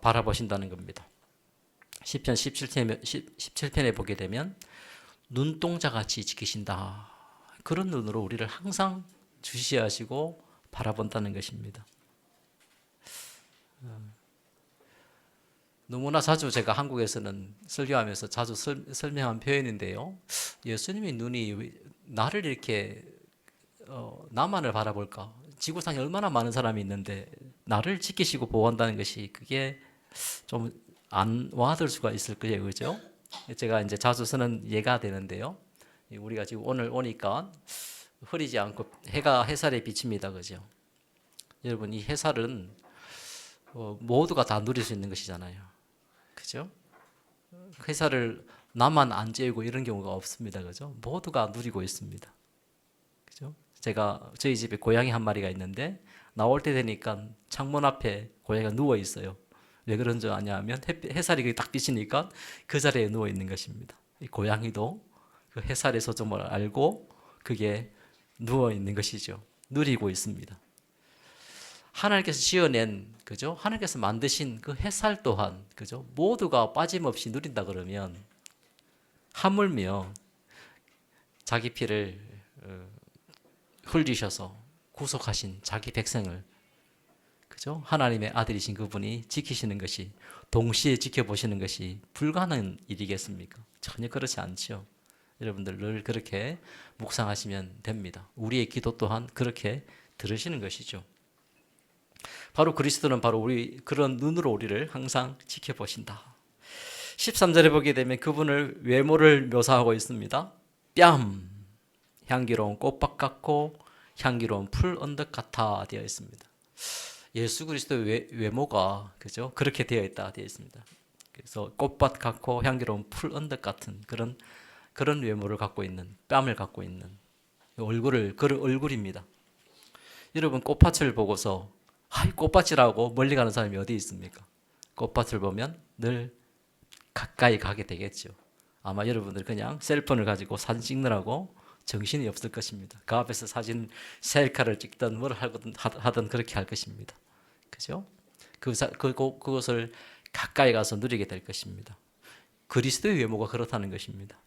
바라보신다는 겁니다. 시편 17편에 보게 되면 눈동자같이 지키신다. 그런 눈으로 우리를 항상 주시하시고 바라본다는 것입니다. 너무나 자주 제가 한국에서는 설교하면서 자주 설명한 표현인데요. 예수님의 눈이 나를 이렇게 나만을 바라볼까? 지구상에 얼마나 많은 사람이 있는데 나를 지키시고 보호한다는 것이 그게 좀 안 와닿을 수가 있을 거예요. 그죠? 제가 이제 자주 쓰는 예가 되는데요. 우리가 지금 오늘 오니까 흐리지 않고 햇살에 비칩니다. 그죠? 여러분, 이 햇살은 모두가 다 누릴 수 있는 것이잖아요. 그죠? 햇살을 나만 안 재우고 이런 경우가 없습니다. 그죠? 모두가 누리고 있습니다. 그죠? 저희 집에 고양이 한 마리가 있는데 나올 때 되니까 창문 앞에 고양이가 누워 있어요. 왜 그런 줄 아냐면 햇살이 딱 비치니까 그 자리에 누워 있는 것입니다. 이 고양이도 그 햇살의 소중함을 알고 그게 누워 있는 것이죠. 누리고 있습니다. 하나님께서 지어낸, 그죠? 하나님께서 만드신 그 햇살 또한, 그죠? 모두가 빠짐없이 누린다 그러면 하물며 자기 피를 흘리셔서 구속하신 자기 백성을, 그죠? 하나님의 아들이신 그분이 지키시는 것이, 동시에 지켜보시는 것이 불가능한 일이겠습니까? 전혀 그렇지 않죠. 여러분들 늘 그렇게 묵상하시면 됩니다. 우리의 기도 또한 그렇게 들으시는 것이죠. 바로 그리스도는 바로 그런 눈으로 우리를 항상 지켜보신다. 13절에 보게 되면 그분을 외모를 묘사하고 있습니다. 뺨, 향기로운 꽃밭 같고 향기로운 풀 언덕 같아 되어 있습니다. 예수 그리스도의 외모가, 그죠? 그렇게 되어 있다 되어 있습니다. 그래서 꽃밭 같고 향기로운 풀 언덕 같은 그런 외모를 갖고 있는, 뺨을 갖고 있는 그런 얼굴입니다. 여러분 꽃밭을 보고서 꽃밭이라고 멀리 가는 사람이 어디 있습니까? 꽃밭을 보면 늘 가까이 가게 되겠죠. 아마 여러분들 그냥 셀폰을 가지고 사진 찍느라고 정신이 없을 것입니다. 그 앞에서 사진 셀카를 찍든 뭘 하든 그렇게 할 것입니다. 그죠? 그것을 가까이 가서 누리게 될 것입니다. 그리스도의 외모가 그렇다는 것입니다.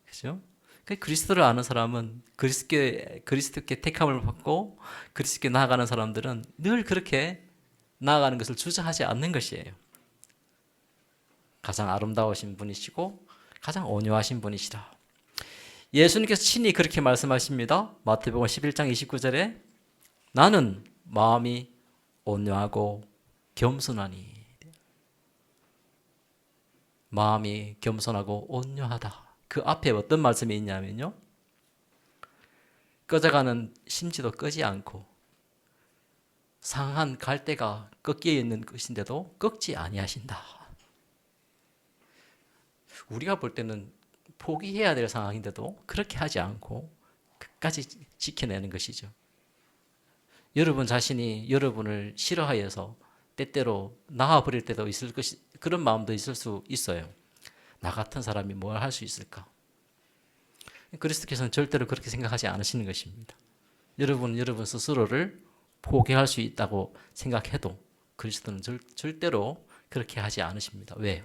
그죠? 그리스도를 아는 사람은 그리스도께 택함을 받고 그리스도께 나아가는 사람들은 늘 그렇게 나아가는 것을 주저하지 않는 것이에요. 가장 아름다우신 분이시고 가장 온유하신 분이시라. 예수님께서 친히 그렇게 말씀하십니다. 마태복음 11장 29절에 나는 마음이 온유하고 겸손하니. 마음이 겸손하고 온유하다. 그 앞에 어떤 말씀이 있냐면요, 꺼져가는 심지도 끄지 않고 상한 갈대가 꺾여 있는 것인데도 꺾지 아니하신다. 우리가 볼 때는 포기해야 될 상황인데도 그렇게 하지 않고 끝까지 지켜내는 것이죠. 여러분 자신이 여러분을 싫어하여서 때때로 나와버릴 때도 있을 그런 마음도 있을 수 있어요. 나 같은 사람이 뭘 할 수 있을까? 그리스도께서는 절대로 그렇게 생각하지 않으시는 것입니다. 여러분 스스로를 포기할 수 있다고 생각해도 그리스도는 절대로 그렇게 하지 않으십니다. 왜요?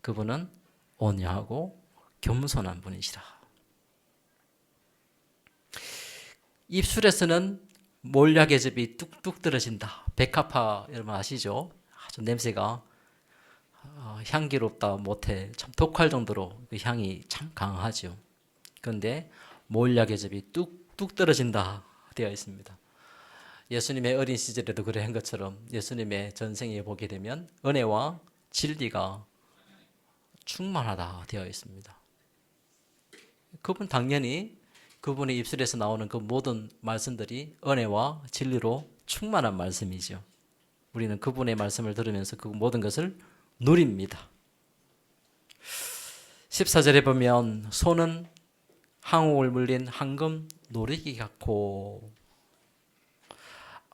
그분은 온유하고 겸손한 분이시라. 입술에서는 몰약의 즙이 뚝뚝 떨어진다. 백합화 여러분 아시죠? 아주 냄새가 향기롭다 못해 참 독할 정도로 그 향이 참 강하죠. 그런데 몰약의 즙이 뚝뚝 떨어진다 되어 있습니다. 예수님의 어린 시절에도 그래 한 것처럼 예수님의 전생에 보게 되면 은혜와 진리가 충만하다 되어 있습니다. 그분 당연히 그분의 입술에서 나오는 그 모든 말씀들이 은혜와 진리로 충만한 말씀이죠. 우리는 그분의 말씀을 들으면서 그 모든 것을 누립니다. 14절에 보면 손은 항옥을 물린 황금 노리기 같고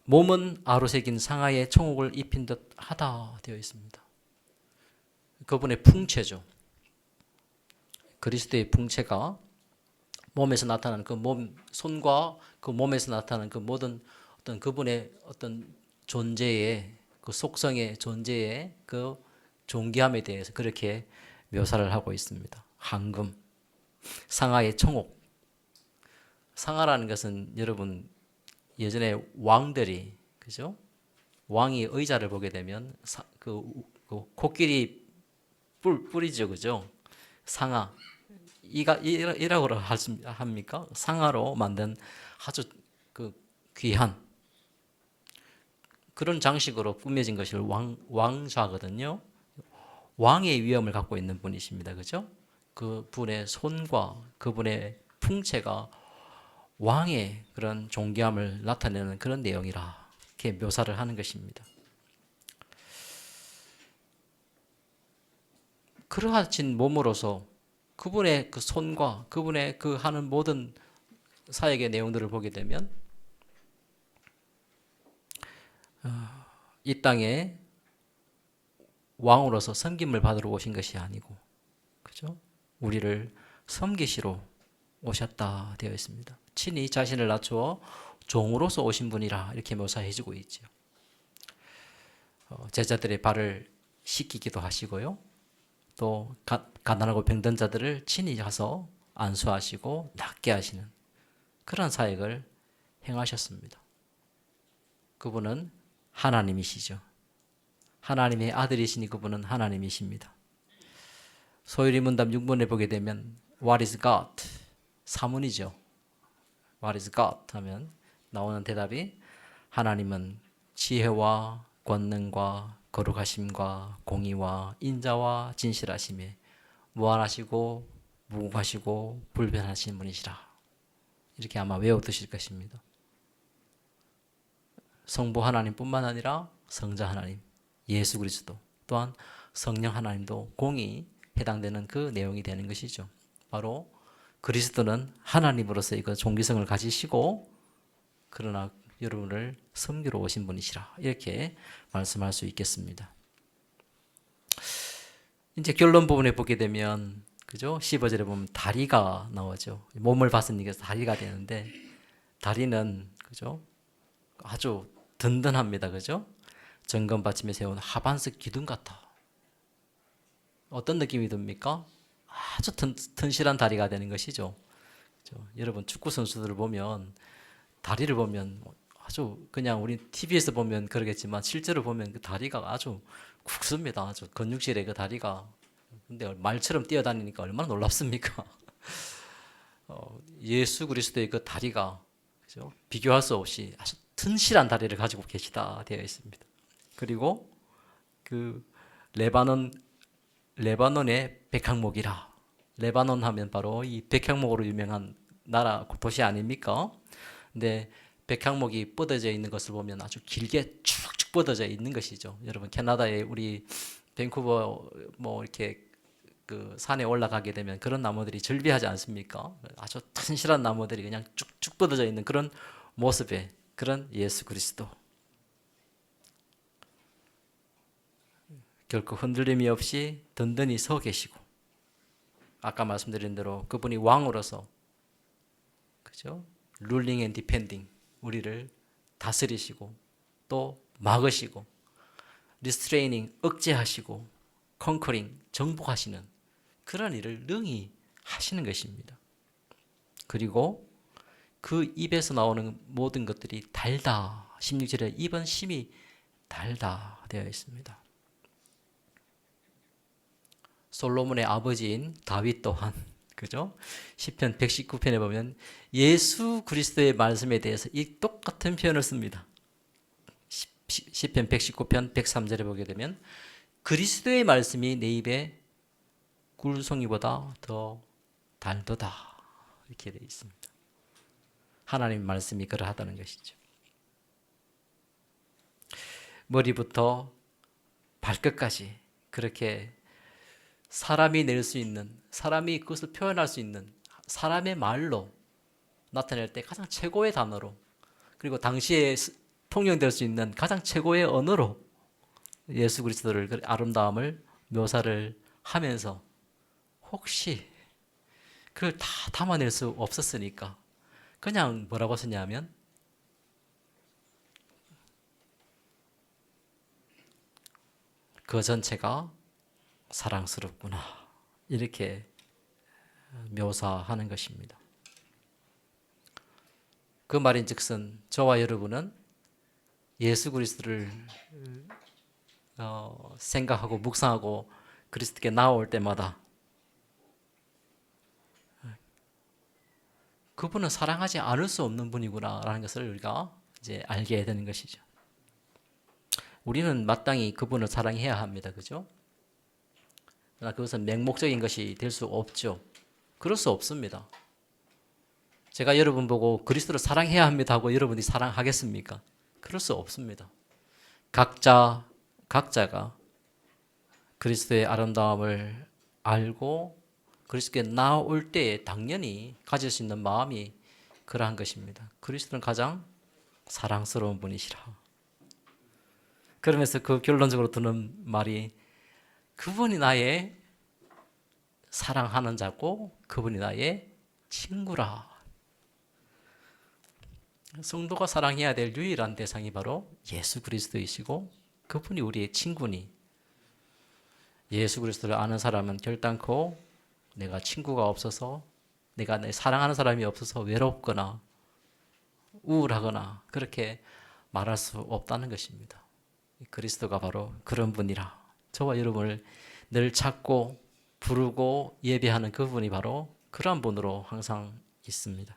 몸은 아로새긴 상아의 청옥을 입힌 듯 하다 되어 있습니다. 그분의 풍채죠. 그리스도의 풍채가 몸에서 나타나는 그 손과 그 몸에서 나타나는 그 모든 어떤 그분의 어떤 존재의 그 속성의 존재의 그 존귀함에 대해서 그렇게 묘사를 하고 있습니다. 황금, 상아의 청옥. 상아라는 것은 여러분 예전에 왕들이, 그죠? 왕이 의자를 보게 되면 그 코끼리 뿔이죠, 그죠? 상아. 이라고 합니까? 상아로 만든 아주 그 귀한 그런 장식으로 꾸며진 것이 왕좌거든요. 왕의 위엄을 갖고 있는 분이십니다. 그죠? 그 분의 손과 그분의 풍채가 왕의 그런 존귀함을 나타내는 그런 내용이라 이렇게 묘사를 하는 것입니다. 그러하신 몸으로서 그분의 그 손과 그분의 그 하는 모든 사역의 내용들을 보게 되면 이 땅에 왕으로서 섬김을 받으러 오신 것이 아니고, 그죠? 우리를 섬기시러 오셨다 되어 있습니다. 친히 자신을 낮추어 종으로서 오신 분이라 이렇게 묘사해주고 있죠. 제자들의 발을 씻기기도 하시고요. 또 가난하고 병든 자들을 친히 가서 안수하시고 낫게 하시는 그런 사역을 행하셨습니다. 그분은 하나님이시죠. 하나님의 아들이시니 그분은 하나님이십니다. 소유리 문답 6번에 보게 되면 What is God? 사문이죠. What is God? 하면 나오는 대답이 하나님은 지혜와 권능과 거룩하심과 공의와 인자와 진실하심에 무한하시고 무궁하시고 불변하신 분이시라. 이렇게 아마 외워두실 것입니다. 성부 하나님뿐만 아니라 성자 하나님, 예수 그리스도, 또한 성령 하나님도 공이 해당되는 그 내용이 되는 것이죠. 바로 그리스도는 하나님으로서의 그 존귀성을 가지시고 그러나 여러분을 섬기러 오신 분이시라. 이렇게 말씀할 수 있겠습니다. 이제 결론 부분에 보게 되면, 그죠? 15절에 보면 다리가 나오죠. 몸을 봤으니까 다리가 되는데, 다리는, 그죠? 아주 든든합니다. 그죠? 정금 받침에 세운 하반석 기둥 같아. 어떤 느낌이 듭니까? 아주 튼실한 다리가 되는 것이죠. 그죠? 여러분 축구 선수들을 보면 다리를 보면 아주 그냥 우리 TV에서 보면 그러겠지만 실제로 보면 그 다리가 아주 굵습니다. 아주 근육질의 그 다리가. 근데 말처럼 뛰어다니니까 얼마나 놀랍습니까? 예수 그리스도의 그 다리가, 그죠? 비교할 수 없이 아주 튼실한 다리를 가지고 계시다 되어 있습니다. 그리고 그 레바논의 백향목이라. 레바논 하면 바로 이 백향목으로 유명한 나라 도시 아닙니까? 근데 백향목이 뻗어져 있는 것을 보면 아주 길게 쭉쭉 뻗어져 있는 것이죠. 여러분 캐나다에 우리 밴쿠버 뭐 이렇게 그 산에 올라가게 되면 그런 나무들이 절비하지 않습니까? 아주 튼실한 나무들이 그냥 쭉쭉 뻗어져 있는 그런 모습의 그런 예수 그리스도. 결코 흔들림이 없이 든든히 서 계시고, 아까 말씀드린 대로 그분이 왕으로서, 그죠? 룰링 앤 디펜딩, 우리를 다스리시고 또 막으시고 리스트레이닝 억제하시고 컨커링 정복하시는 그런 일을 능히 하시는 것입니다. 그리고 그 입에서 나오는 모든 것들이 달다. 16절에 입은 심히 달다 되어 있습니다. 솔로몬의 아버지인 다윗 또한, 그죠? 시편 119편에 보면 예수 그리스도의 말씀에 대해서 이 똑같은 표현을 씁니다. 시편 119편 103절에 보게 되면 그리스도의 말씀이 내 입에 꿀송이보다 더 달도다 이렇게 되어 있습니다. 하나님의 말씀이 그러하다는 것이죠. 머리부터 발끝까지 그렇게 사람이 낼 수 있는, 사람이 그것을 표현할 수 있는 사람의 말로 나타낼 때 가장 최고의 단어로, 그리고 당시에 통용될 수 있는 가장 최고의 언어로 예수 그리스도를 그 아름다움을 묘사를 하면서 혹시 그걸 다 담아낼 수 없었으니까 그냥 뭐라고 쓰냐면 그 전체가 사랑스럽구나 이렇게 묘사하는 것입니다. 그 말인즉슨 저와 여러분은 예수 그리스도를 생각하고 묵상하고 그리스도께 나올 때마다 그분은 사랑하지 않을 수 없는 분이구나라는 것을 우리가 이제 알게 되는 것이죠. 우리는 마땅히 그분을 사랑해야 합니다. 그죠? 그러나 그것은 맹목적인 것이 될 수 없죠. 그럴 수 없습니다. 제가 여러분 보고 그리스도를 사랑해야 합니다 하고 여러분이 사랑하겠습니까? 그럴 수 없습니다. 각자가 그리스도의 아름다움을 알고 그리스도께 나올 때에 당연히 가질 수 있는 마음이 그러한 것입니다. 그리스도는 가장 사랑스러운 분이시라. 그러면서 그 결론적으로 드는 말이 그분이 나의 사랑하는 자고 그분이 나의 친구라. 성도가 사랑해야 될 유일한 대상이 바로 예수 그리스도이시고 그분이 우리의 친구니 예수 그리스도를 아는 사람은 결단코 내가 친구가 없어서 내가 내 사랑하는 사람이 없어서 외롭거나 우울하거나 그렇게 말할 수 없다는 것입니다. 그리스도가 바로 그런 분이라. 저와 여러분을 늘 찾고 부르고 예배하는 그분이 바로 그런 분으로 항상 있습니다.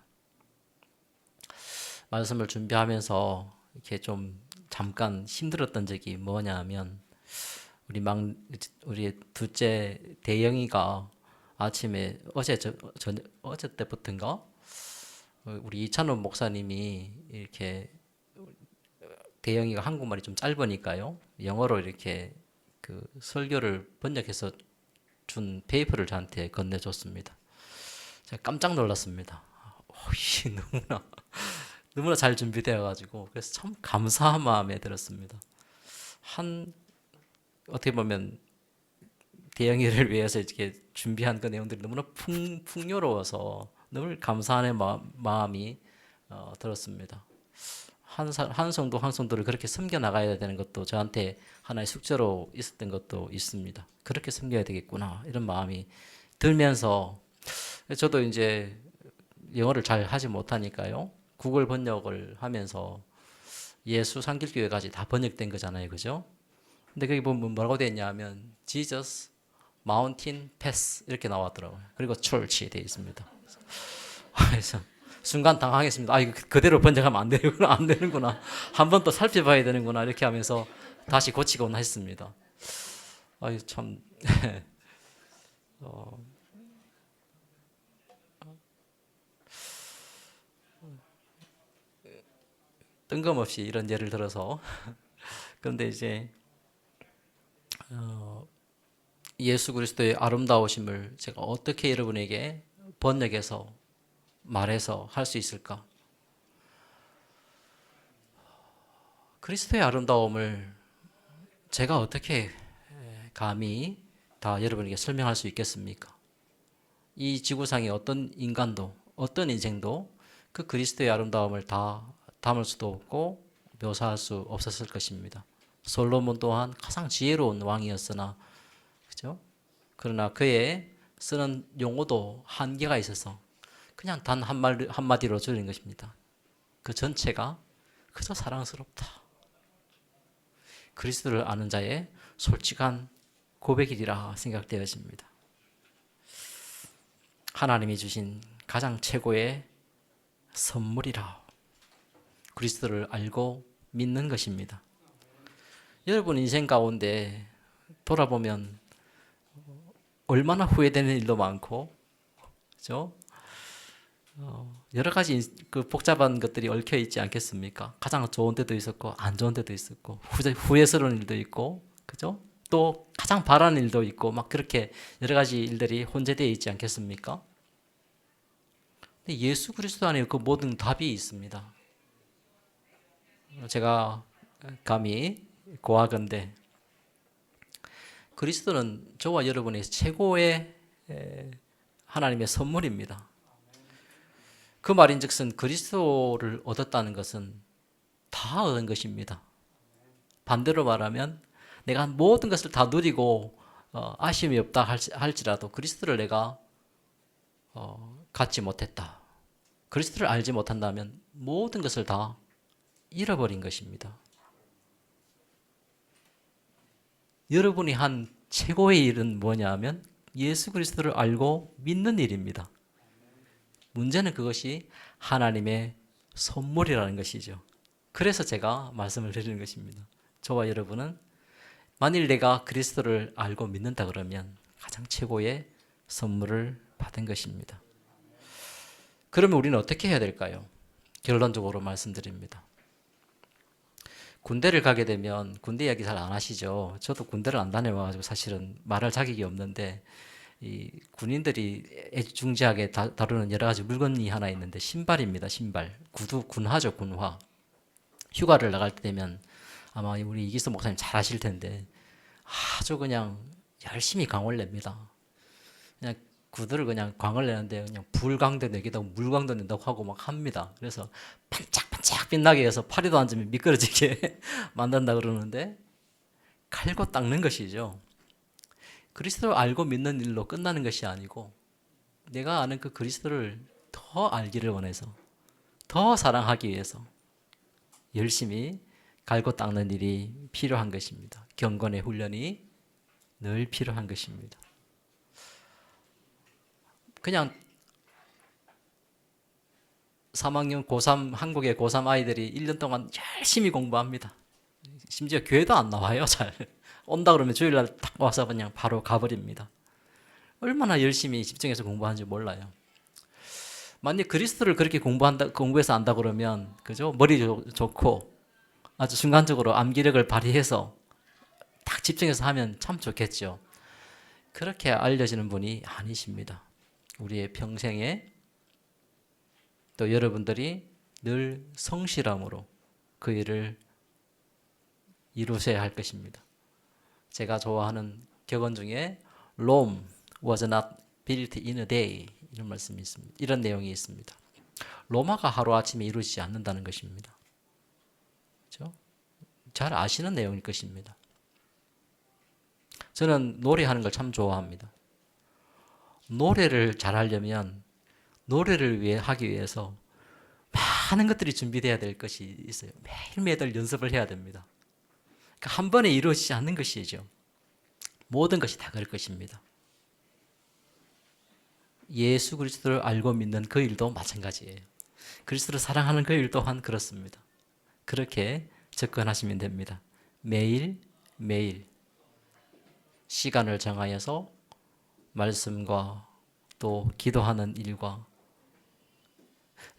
말씀을 준비하면서 이렇게 좀 잠깐 힘들었던 적이 뭐냐면 우리 둘째 대영이가 아침에 어제 때부터인가 우리 이찬원 목사님이 이렇게 대영이가 한국말이 좀 짧으니까요 영어로 이렇게 그 설교를 번역해서 준 페이퍼를 저한테 건네줬습니다. 제가 깜짝 놀랐습니다. 너무나 잘 준비되어 가지고 그래서 참 감사한 마음에 들었습니다. 어떻게 보면 대영이를 위해서 이렇게 준비한 그 내용들이 너무나 풍요로워서 늘 감사하는 마음이 들었습니다. 한 성도를 그렇게 섬겨 나가야 되는 것도 저한테 하나의 숙제로 있었던 것도 있습니다. 그렇게 섬겨야 되겠구나 이런 마음이 들면서 저도 이제 영어를 잘 하지 못하니까요. 구글 번역을 하면서 예수 산길교회까지 다 번역된 거잖아요. 그죠? 근데 거기 보면 뭐라고 되어 있냐면 Jesus Mountain Pass 이렇게 나왔더라고요. 그리고 Church에 되어 있습니다. 그래서 순간 당황했습니다. 이거 그대로 번역하면 안 되는구나. 한 번 더 살펴봐야 되는구나. 이렇게 하면서 다시 고치곤 했습니다. 참 뜬금없이 이런 예를 들어서 그런데 이제 예수 그리스도의 아름다우심을 제가 어떻게 여러분에게 번역해서 말해서 할 수 있을까? 그리스도의 아름다움을 제가 어떻게 감히 다 여러분에게 설명할 수 있겠습니까? 이 지구상의 어떤 인간도 어떤 인생도 그 그리스도의 아름다움을 다 담을 수도 없고 묘사할 수 없었을 것입니다. 솔로몬 또한 가장 지혜로운 왕이었으나 그죠? 그러나 그의 쓰는 용어도 한계가 있어서 그냥 단 한마디로 줄인 것입니다. 그 전체가 그저 사랑스럽다. 그리스도를 아는 자의 솔직한 고백이라 생각되어집니다. 하나님이 주신 가장 최고의 선물이라. 그리스도를 알고 믿는 것입니다. 여러분 인생 가운데 돌아보면 얼마나 후회되는 일도 많고, 그렇죠? 여러 가지 그 복잡한 것들이 얽혀 있지 않겠습니까? 가장 좋은 때도 있었고 안 좋은 때도 있었고 후회스러운 일도 있고, 그죠? 또 가장 바라는 일도 있고 막 그렇게 여러 가지 일들이 혼재되어 있지 않겠습니까? 근데 예수 그리스도 안에 그 모든 답이 있습니다. 제가 감히 고하건대 그리스도는 저와 여러분의 최고의 하나님의 선물입니다. 그 말인즉슨 그리스도를 얻었다는 것은 다 얻은 것입니다. 반대로 말하면 내가 모든 것을 다 누리고 아쉬움이 없다 할지라도 그리스도를 내가 갖지 못했다. 그리스도를 알지 못한다면 모든 것을 다 잃어버린 것입니다. 여러분이 한 최고의 일은 뭐냐 하면 예수 그리스도를 알고 믿는 일입니다. 문제는 그것이 하나님의 선물이라는 것이죠. 그래서 제가 말씀을 드리는 것입니다. 저와 여러분은 만일 내가 그리스도를 알고 믿는다 그러면 가장 최고의 선물을 받은 것입니다. 그러면 우리는 어떻게 해야 될까요? 결론적으로 말씀드립니다. 군대를 가게 되면 군대 이야기 잘 안 하시죠. 저도 군대를 안 다녀와가지고 사실은 말할 자격이 없는데 이 군인들이 애지중지하게 다루는 여러 가지 물건이 하나 있는데 신발입니다. 신발. 구두, 군화죠, 군화. 휴가를 나갈 때 되면 아마 우리 이기수 목사님 잘 아실 텐데 아주 그냥 열심히 광을 냅니다. 그냥 구두를 그냥 광을 내는데 그냥 불광도 내기도 하고 물광도 낸다고 하고 막 합니다. 그래서 반짝반짝 빛나게 해서 파리도 앉으면 미끄러지게 만든다 그러는데 갈고 닦는 것이죠. 그리스도를 알고 믿는 일로 끝나는 것이 아니고 내가 아는 그 그리스도를 더 알기를 원해서 더 사랑하기 위해서 열심히 갈고 닦는 일이 필요한 것입니다. 경건의 훈련이 늘 필요한 것입니다. 그냥 3학년 고3 한국의 고3 아이들이 1년 동안 열심히 공부합니다. 심지어 교회도 안 나와요. 잘 온다 그러면 주일날 딱 와서 그냥 바로 가버립니다. 얼마나 열심히 집중해서 공부하는지 몰라요. 만약 그리스도를 그렇게 공부해서 안다 그러면 그죠? 머리 좋고 아주 순간적으로 암기력을 발휘해서 딱 집중해서 하면 참 좋겠죠. 그렇게 알려지는 분이 아니십니다. 우리의 평생에 또 여러분들이 늘 성실함으로 그 일을 이루셔야 할 것입니다. 제가 좋아하는 격언 중에 Rome was not built in a day 이런 말씀이 있습니다. 이런 내용이 있습니다. 로마가 하루아침에 이루어지지 않는다는 것입니다. 그렇죠? 잘 아시는 내용일 것입니다. 저는 노래하는 걸 참 좋아합니다. 노래를 잘하려면 노래를 위해 하기 위해서 많은 것들이 준비되어야 될 것이 있어요. 매일매일 연습을 해야 됩니다. 그러니까 한 번에 이루어지지 않는 것이죠. 모든 것이 다 그럴 것입니다. 예수 그리스도를 알고 믿는 그 일도 마찬가지예요. 그리스도를 사랑하는 그 일 또한 그렇습니다. 그렇게 접근하시면 됩니다. 매일 시간을 정하여서 말씀과 또 기도하는 일과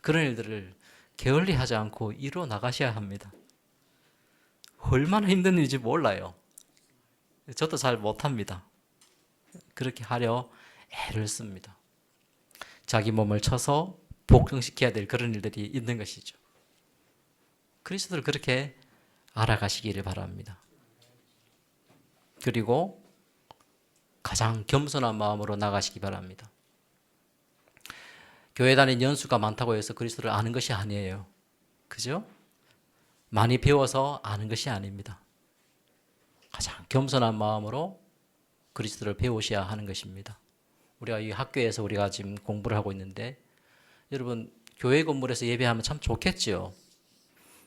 그런 일들을 게을리하지 않고 이루어 나가셔야 합니다. 얼마나 힘든 일인지 몰라요. 저도 잘 못합니다. 그렇게 하려 애를 씁니다. 자기 몸을 쳐서 복종시켜야 될 그런 일들이 있는 것이죠. 그리스도를 그렇게 알아가시기를 바랍니다. 그리고 가장 겸손한 마음으로 나가시기 바랍니다. 교회 다니는 연수가 많다고 해서 그리스도를 아는 것이 아니에요. 그죠? 많이 배워서 아는 것이 아닙니다. 가장 겸손한 마음으로 그리스도를 배우셔야 하는 것입니다. 우리가 이 학교에서 우리가 지금 공부를 하고 있는데 여러분 교회 건물에서 예배하면 참 좋겠지요.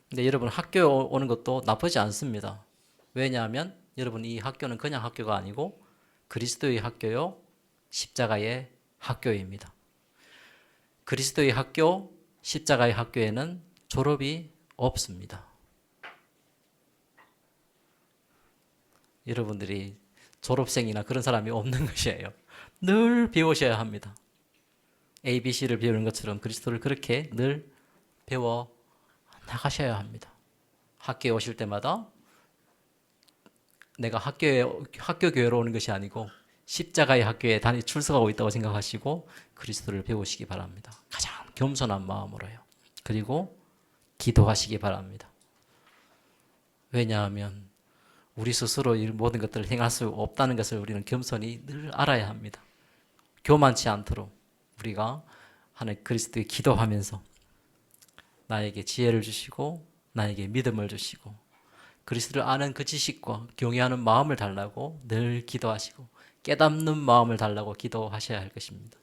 근데 여러분 학교 오는 것도 나쁘지 않습니다. 왜냐하면 여러분 이 학교는 그냥 학교가 아니고 그리스도의 학교요 십자가의 학교입니다. 그리스도의 학교 십자가의 학교에는 졸업이 없습니다. 여러분들이 졸업생이나 그런 사람이 없는 것이에요. 늘 배우셔야 합니다. ABC를 배우는 것처럼 그리스도를 그렇게 늘 배워 나가셔야 합니다. 학교에 오실 때마다 내가 학교 교회로 오는 것이 아니고 십자가의 학교에 출석하고 있다고 생각하시고 그리스도를 배우시기 바랍니다. 가장 겸손한 마음으로요. 그리고 기도하시기 바랍니다. 왜냐하면 우리 스스로 이 모든 것들을 행할 수 없다는 것을 우리는 겸손히 늘 알아야 합니다. 교만치 않도록 우리가 하나님 그리스도에 기도하면서 나에게 지혜를 주시고 나에게 믿음을 주시고 그리스도를 아는 그 지식과 경외하는 마음을 달라고 늘 기도하시고 깨닫는 마음을 달라고 기도하셔야 할 것입니다.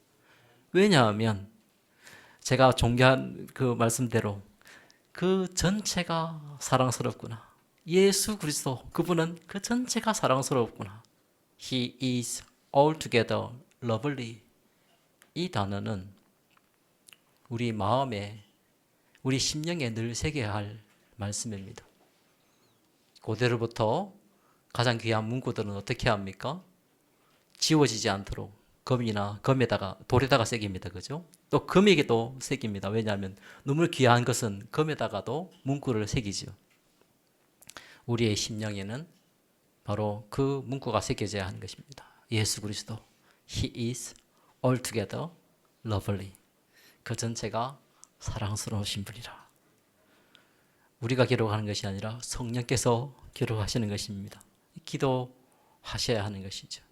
왜냐하면 제가 존경한 그 말씀대로 그 전체가 사랑스럽구나. 예수 그리스도 그분은 그 전체가 사랑스럽구나. He is altogether lovely. 이 단어는 우리 마음에 우리 심령에 늘 새겨야 할 말씀입니다. 고대로부터 가장 귀한 문구들은 어떻게 합니까? 지워지지 않도록 검에다가 돌에다가 새깁니다. 그죠? 또 금에게도 새깁니다. 왜냐하면 너무 귀한 것은 검에다가도 문구를 새기죠. 우리의 심령에는 바로 그 문구가 새겨져야 하는 것입니다. 예수 그리스도 He is altogether lovely. 그 전체가 사랑스러우신 분이라. 우리가 기록하는 것이 아니라 성령께서 기록하시는 것입니다. 기도하셔야 하는 것이죠.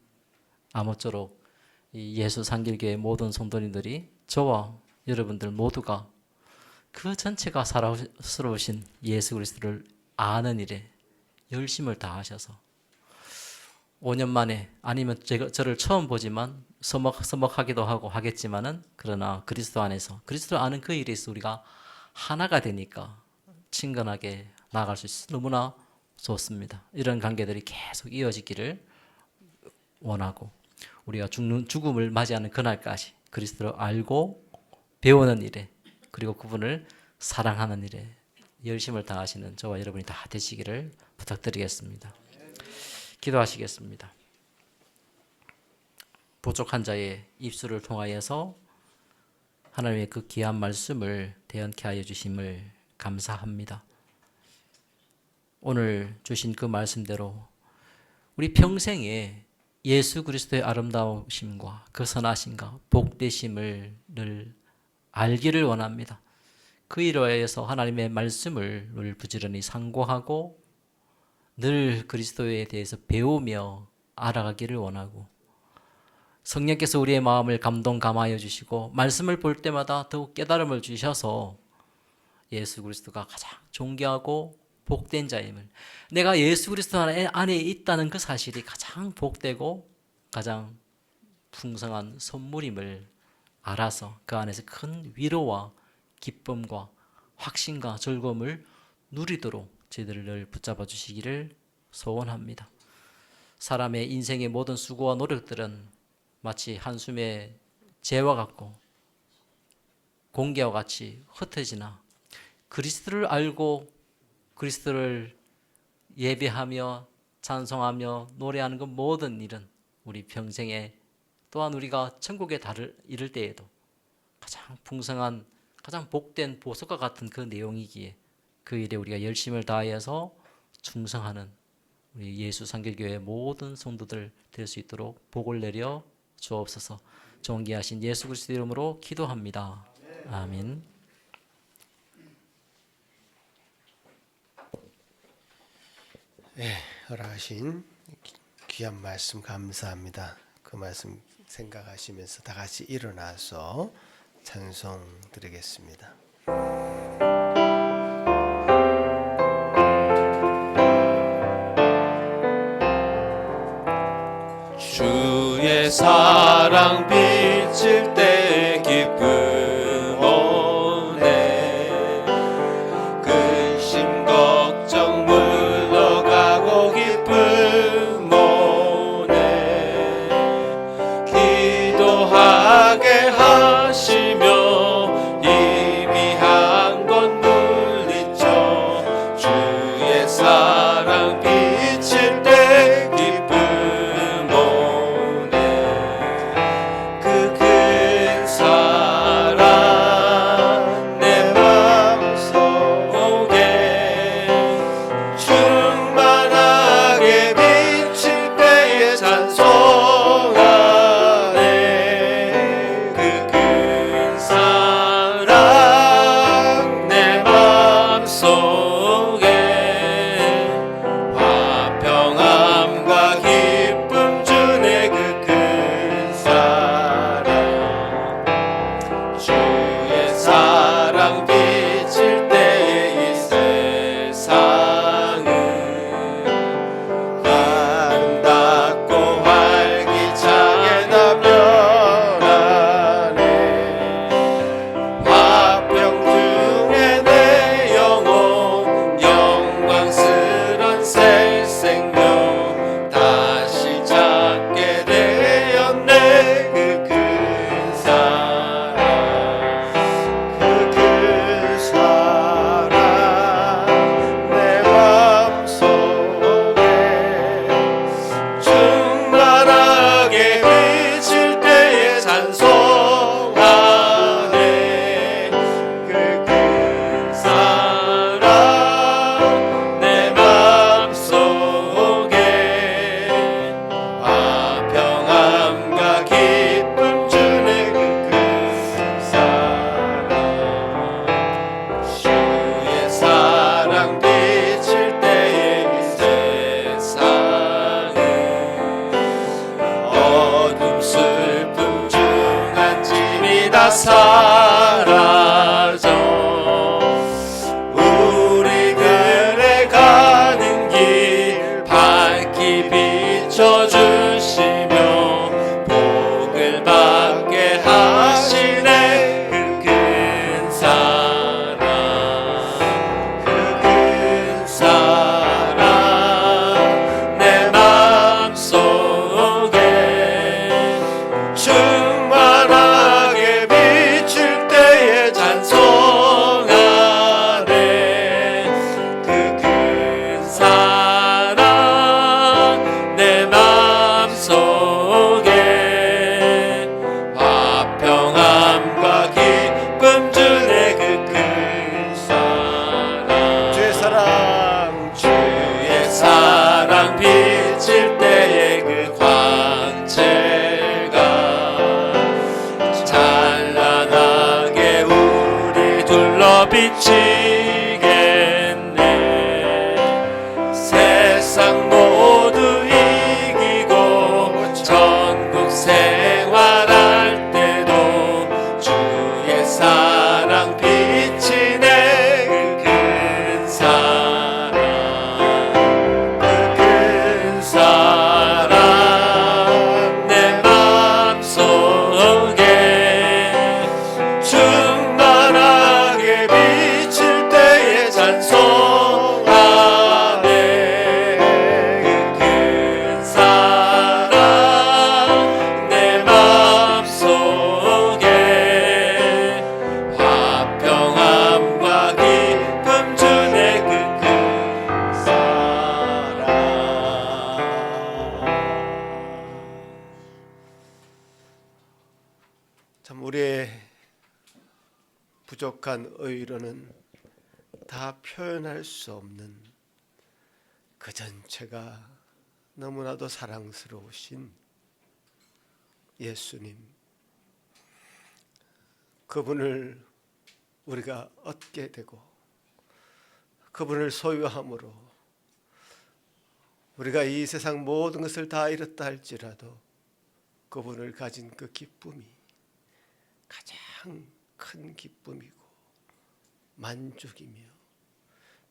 아무쪼록 이 예수 상길교회 모든 성도님들이 저와 여러분들 모두가 그 전체가 사랑스러우신 예수 그리스도를 아는 일에 열심을 다하셔서 5년 만에 아니면 저를 처음 보지만 서먹하기도 하고 하겠지만은 그러나 그리스도 안에서 그리스도를 아는 그 일에 있어 우리가 하나가 되니까 친근하게 나아갈 수 있어서 너무나 좋습니다. 이런 관계들이 계속 이어지기를 원하고 우리가 죽음을 맞이하는 그날까지 그리스도를 알고 배우는 일에 그리고 그분을 사랑하는 일에 열심을 다하시는 저와 여러분이 다 되시기를 부탁드리겠습니다. 기도하시겠습니다. 부족한 자의 입술을 통하여서 하나님의 그 귀한 말씀을 대언케 하여 주심을 감사합니다. 오늘 주신 그 말씀대로 우리 평생에 예수 그리스도의 아름다우심과 그 선하심과 복되심을 늘 알기를 원합니다. 그 일로 인해서 하나님의 말씀을 늘 부지런히 상고하고 늘 그리스도에 대해서 배우며 알아가기를 원하고 성령께서 우리의 마음을 감동감하여 주시고 말씀을 볼 때마다 더욱 깨달음을 주셔서 예수 그리스도가 가장 존귀하고 복된 자임을 내가 예수 그리스도 안에 있다는 그 사실이 가장 복되고 가장 풍성한 선물임을 알아서 그 안에서 큰 위로와 기쁨과 확신과 즐거움을 누리도록 저희들을 늘 붙잡아 주시기를 소원합니다. 사람의 인생의 모든 수고와 노력들은 마치 한숨의 재와 같고 공기와 같이 흩어지나 그리스도를 알고 그리스도를 예배하며 찬송하며 노래하는 그 모든 일은 우리 평생에 또한 우리가 천국에 이를 때에도 가장 풍성한 가장 복된 보석과 같은 그 내용이기에 그 일에 우리가 열심을 다해서 충성하는 우리 예수 상길교회 모든 성도들 될 수 있도록 복을 내려 주옵소서. 존귀하신 예수 그리스도 이름으로 기도합니다. 아멘. 네, 허락하신 귀한 말씀 감사합니다. 그 말씀 생각하시면서 다 같이 일어나서 찬송 드리겠습니다. 주의 사랑 비칠 때 기쁨 오네 근심 걱정 물러가고 기쁨 오네 기도하게 하시며 이미 한 번 물리쳐 주의 사랑 비칠 때 기쁨 그 큰 사랑 비춰주시며 복을 받게 하시네. 그 큰 사랑, 그 큰 사랑 내 맘속에 충만하게 비출 때에 찬송하네. 그 큰 사랑 내 맘속에 화평함과 기쁨 주네. 그 큰 사랑, 주의 사랑, 주의 사랑 비칠 때에 그 광채가 찬란하게 우리 둘러 비치겠네. 세상 모두 이기고 천국 생활할 때도 주의 사랑 비치네. 그 큰 사랑, 그 큰 사랑 내 맘속에 충만하게 비칠 때에 찬송하네. 그 큰 사랑 내 맘속에 화평함과 기쁨 주네. 그 큰 사랑. 참 우리의 부족한 의로는 다 표현할 수 없는 그 전체가 너무나도 사랑스러우신 예수님, 그분을 우리가 얻게 되고 그분을 소유함으로 우리가 이 세상 모든 것을 다 잃었다 할지라도 그분을 가진 그 기쁨이 가장 큰 기쁨이고 만족이며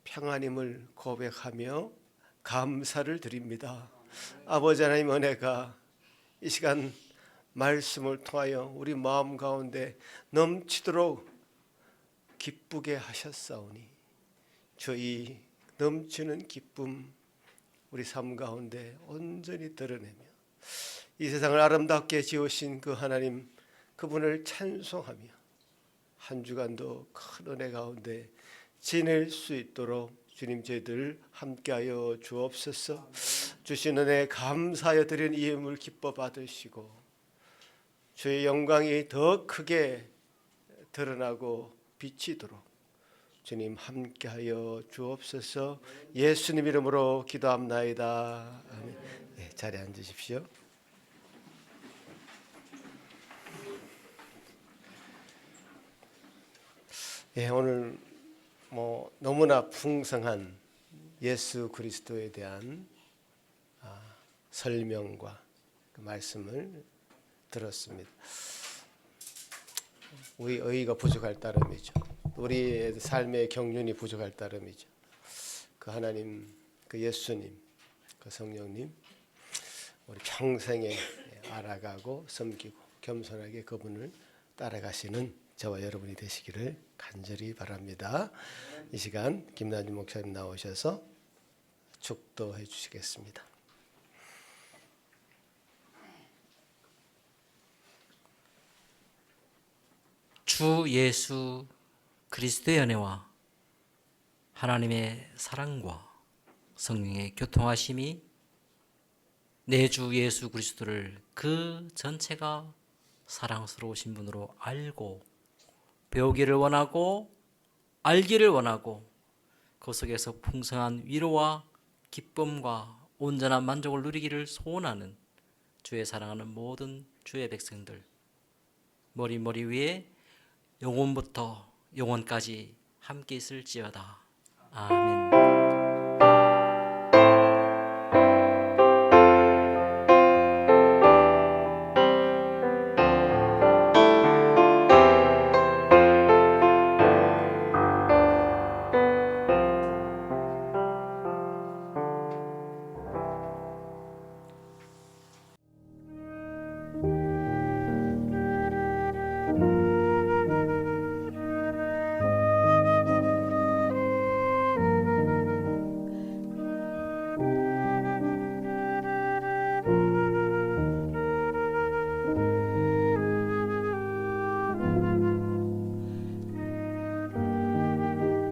평안임을 고백하며 감사를 드립니다. 아버지 하나님, 은혜가 이 시간 말씀을 통하여 우리 마음 가운데 넘치도록 기쁘게 하셨사오니 저희 넘치는 기쁨 우리 삶 가운데 온전히 드러내며 이 세상을 아름답게 지으신 그 하나님, 그분을 찬송하며 한 주간도 큰 은혜 가운데 지낼 수 있도록 주님 저희들 함께하여 주옵소서. 주신 은혜 감사하여 드린 이음을 기뻐 받으시고 주의 영광이 더 크게 드러나고 비치도록 주님 함께하여 주옵소서. 예수님 이름으로 기도합나이다. 아멘. 네, 자리에 앉으십시오. 예, 오늘 너무나 풍성한 예수 그리스도에 대한 설명과 그 말씀을 들었습니다. 우리 의의가 부족할 따름이죠. 우리의 삶의 경륜이 부족할 따름이죠. 그 하나님, 그 예수님, 그 성령님, 우리 평생에 알아가고 섬기고 겸손하게 그분을 따라가시는 저와 여러분이 되시기를 간절히 바랍니다. 이 시간 김남준 목사님 나오셔서 축도해 주시겠습니다. 주 예수 그리스도의 은혜와 하나님의 사랑과 성령의 교통하심이 내 주 예수 그리스도를 그 전체가 사랑스러우신 분으로 알고 배우기를 원하고 알기를 원하고 그 속에서 풍성한 위로와 기쁨과 온전한 만족을 누리기를 소원하는 주의 사랑하는 모든 주의 백성들 머리 위에 영원부터 영원까지 함께 있을지어다. 아멘.